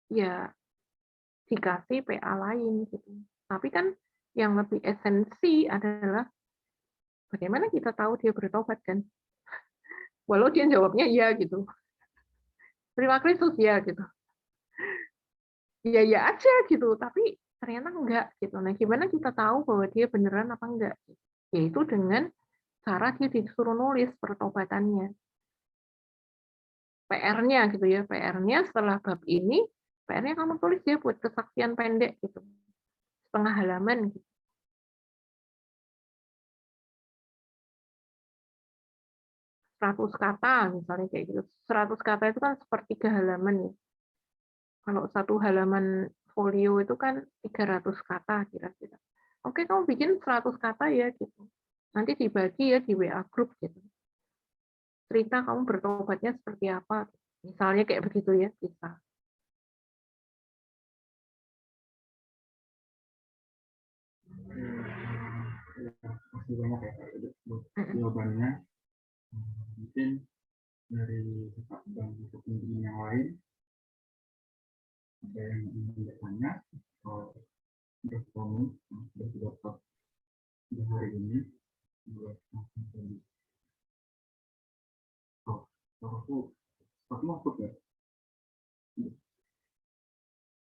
ya dikasih PA lain, gitu. Tapi kan yang lebih esensi adalah bagaimana kita tahu dia bertobat, kan? Walau dia jawabnya iya, gitu. Terima Kristus, ya, gitu. Ya aja, gitu. Tapi ternyata enggak, gitu. Nah, gimana kita tahu bahwa dia beneran apa enggak? Yaitu dengan cara dia disuruh nulis pertobatannya. PR-nya, gitu ya. PR-nya setelah bab ini, PR-nya kamu tulis ya buat kesaksian pendek, gitu. Setengah halaman, gitu. 100 kata misalnya kayak gitu. 100 kata itu kan sepertiga halaman ya. Kalau satu halaman folio itu kan 300 kata kira-kira. Oke, kamu bikin 100 kata ya gitu. Nanti dibagi ya di WA group gitu. Cerita kamu bertobatnya seperti apa. Misalnya kayak begitu ya, bisa. Masih banyak ya Kak, buat jawabannya. Mungkin dari Kak Bang untuk pembimbing yang lain, ada yang ingin bertanya atau bertemu sudah dapat di hari ini buat langsung tadi. Aku masuk ya.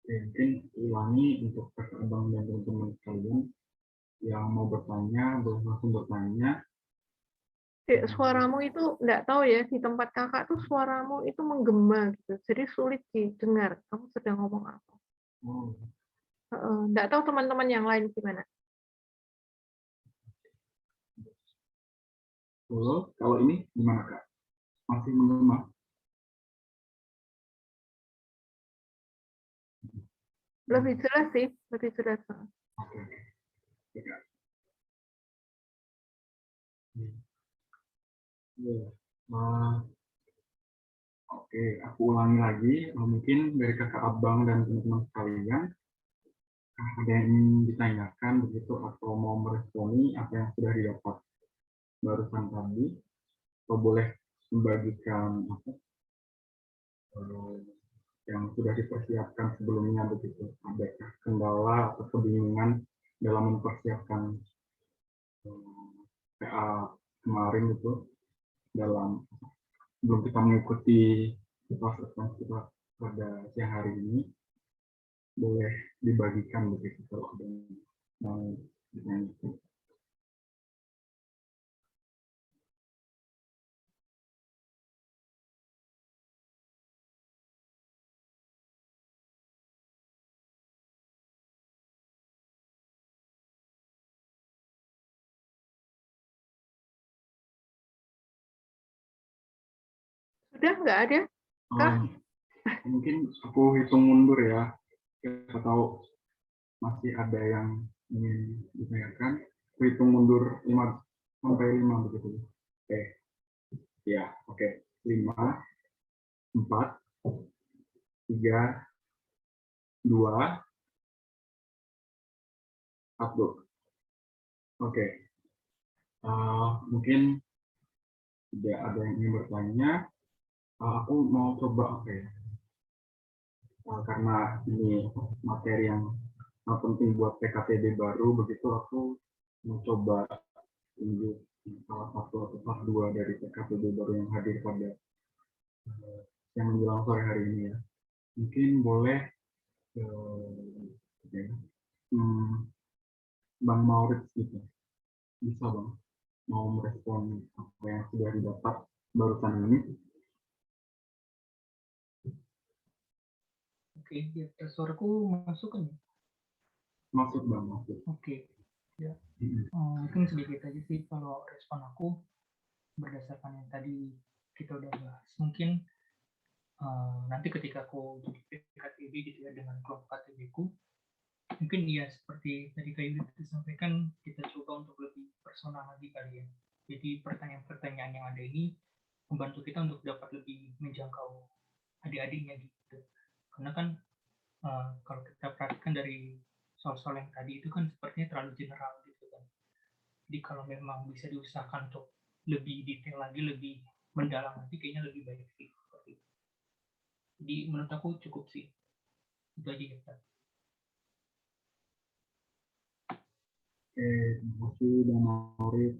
Oke, mungkin ulangi untuk Kakak Bang dan teman-teman sekalian yang mau bertanya, boleh langsung bertanya. Suaramu itu enggak tahu ya, di tempat kakak tuh suaramu itu menggema gitu. Jadi sulit didengar. Kamu sedang ngomong apa? Oh. Enggak tahu teman-teman yang lain gimana. Halo, kalau ini gimana Kak? Masih menggema? Lebih jelas sih, lebih jelas. Oke. Ya, oke, aku ulangi lagi. Mungkin dari Kakak Abang dan teman-teman sekalian, ada yang ingin ditanyakan begitu atau mau meresponi apa yang sudah didapat barusan tadi, atau boleh membagikan apa yang sudah dipersiapkan sebelumnya begitu. Adakah kendala atau kebingungan dalam mempersiapkan PA kemarin itu dalam sebelum kita mengikuti proses kita pada siang hari ini, boleh dibagikan begitu kalau ada yang mau ditanyakan. Sudah nggak ada? Kak? Mungkin aku hitung mundur ya. Kita tahu masih ada yang ingin ditanyakan. Aku hitung mundur 5 sampai 5 begitu. Oke. Ya, oke. 5, 4, 3, 2, 1. Oke. Mungkin tidak ada yang ingin bertanya. Aku mau coba karena ini materi yang penting buat PKTB baru, begitu aku mau coba tunjuk salah satu atau part 2 dari PKTB baru yang hadir pada yang menjelang sore hari ini ya. Mungkin boleh Bang Maurits gitu, bisa Bang mau merespon apa yang sudah didapat barusan ini. Oke, ya, suaraku masuk kan? Masuk Bang, masuk. Oke, ya. Mungkin sedikit aja sih kalau respon aku berdasarkan yang tadi kita udah bahas. Mungkin nanti ketika aku jadi PKTB gitu ya dengan kelompok KTB ku, mungkin ya seperti tadi Kak Yudi disampaikan, kita coba untuk lebih personal lagi kali ya. Jadi pertanyaan-pertanyaan yang ada ini membantu kita untuk dapat lebih menjangkau adik-adiknya gitu. Karena kan kalau kita perhatikan dari soal-soal yang tadi itu kan sepertinya terlalu general gitu kan. Jadi kalau memang bisa diusahakan untuk lebih detail lagi, lebih mendalam lagi, kayaknya lebih baik sih. Jadi menurut aku cukup sih. Itu aja kita. Oke, terima kasih Bang Maurid.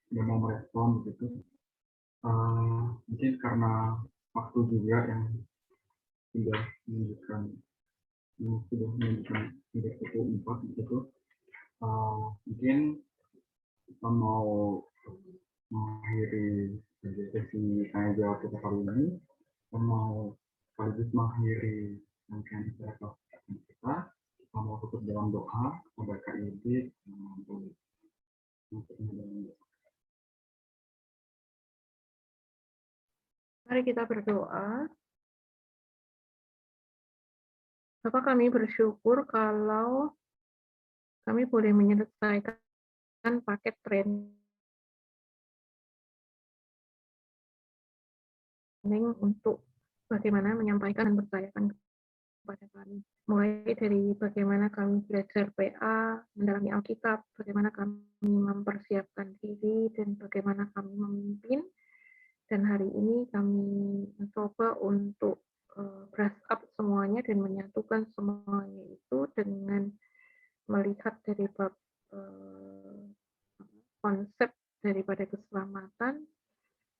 Udah mau merespon gitu. Mungkin karena waktu juga yang sudah menunjukkan 34 gitu. Mungkin kita mau mengakhiri sesi tanya jawab kita kali ini. Kita mau sekaligus mengakhiri rangkaian acara kita. Kita mau tutup dalam doa kepada Kak Yudi. Mari kita berdoa. Bapak, kami bersyukur kalau kami boleh menyelesaikan paket training untuk bagaimana menyampaikan dan percayakan kepada kami. Mulai dari bagaimana kami belajar PA, mendalami Alkitab, bagaimana kami mempersiapkan diri, dan bagaimana kami memimpin. Dan hari ini kami mencoba untuk brush up semuanya dan menyatukan semuanya itu dengan melihat dari bab konsep daripada keselamatan.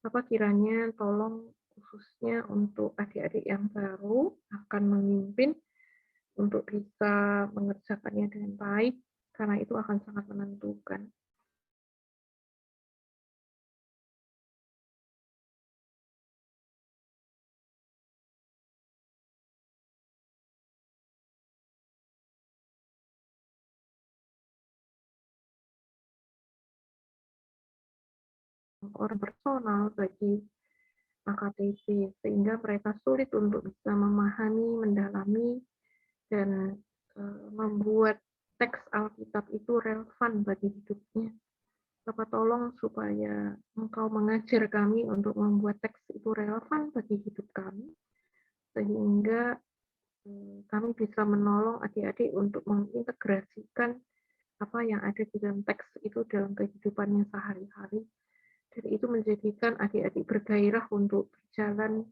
Bapak kiranya tolong khususnya untuk adik-adik yang baru akan memimpin untuk bisa mengerjakannya dengan baik, karena itu akan sangat menentukan. Orang personal bagi AKTP, sehingga mereka sulit untuk bisa memahami, mendalami, dan membuat teks Alkitab itu relevan bagi hidupnya. Bapak tolong supaya Engkau mengajar kami untuk membuat teks itu relevan bagi hidup kami, sehingga kami bisa menolong adik-adik untuk mengintegrasikan apa yang ada di dalam teks itu dalam kehidupannya sehari-hari. Dan itu menjadikan adik-adik bergairah untuk berjalan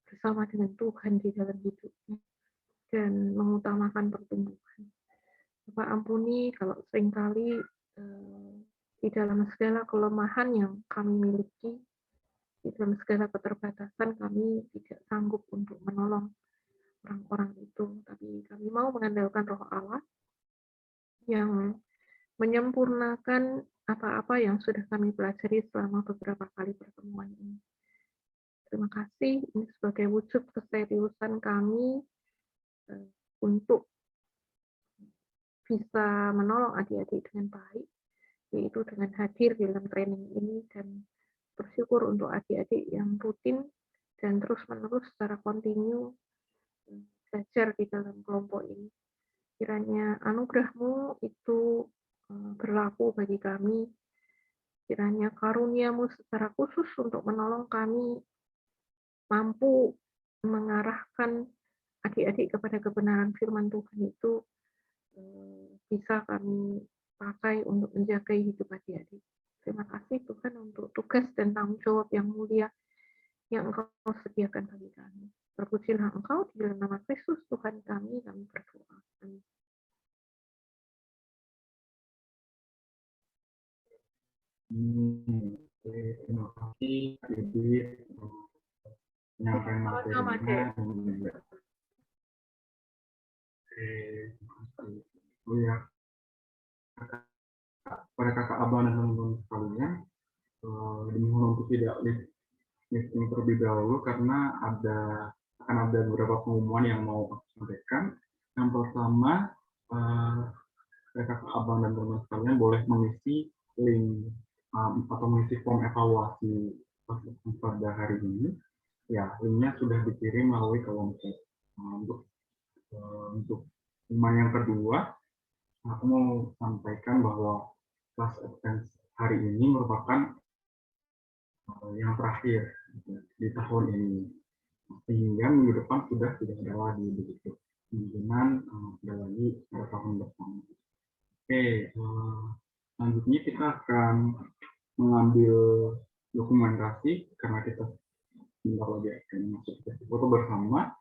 bersama dengan Tuhan di dalam hidupnya dan mengutamakan pertumbuhan. Bapak ampuni kalau seringkali di dalam segala kelemahan yang kami miliki, di dalam segala keterbatasan kami tidak sanggup untuk menolong orang-orang itu, tapi kami mau mengandalkan Roh Allah yang menyempurnakan apa-apa yang sudah kami pelajari selama beberapa kali pertemuan ini. Terima kasih, ini sebagai wujud keseriusan kami untuk bisa menolong adik-adik dengan baik, yaitu dengan hadir di dalam training ini, dan bersyukur untuk adik-adik yang rutin dan terus-menerus secara kontinu belajar di dalam kelompok ini. Kiranya anugerah-Mu itu berlaku bagi kami, kiranya karunia-Mu secara khusus untuk menolong kami mampu mengarahkan adik-adik kepada kebenaran firman Tuhan itu bisa kami pakai untuk menjaga hidup adik-adik. Terima kasih Tuhan untuk tugas dan tanggung jawab yang mulia yang Engkau sediakan bagi kami. Terpujilah Engkau di dalam nama Kristus Tuhan kami berdoa. Amin. Terima kasih Kak Yudi menyampaikan materinya dan juga pada kakak abang dan teman-teman sekalian, dimohon untuk tidak listening terlebih dahulu karena ada akan ada beberapa pengumuman yang mau aku sampaikan. Yang pertama, kakak abang dan teman sekalian boleh mengisi link atau mengisi form evaluasi pada hari ini. Ya, linknya sudah dikirim melalui kelompok. Untuk pengumuman yang kedua, aku mau sampaikan bahwa kelas advance hari ini merupakan yang terakhir di tahun ini, sehingga minggu depan sudah tidak ada lagi begitu. Kemungkinan ada lagi pada tahun depan. Oke, selanjutnya kita akan mengambil dokumentasi karena kita sebentar lagi akan masuk ke foto bersama.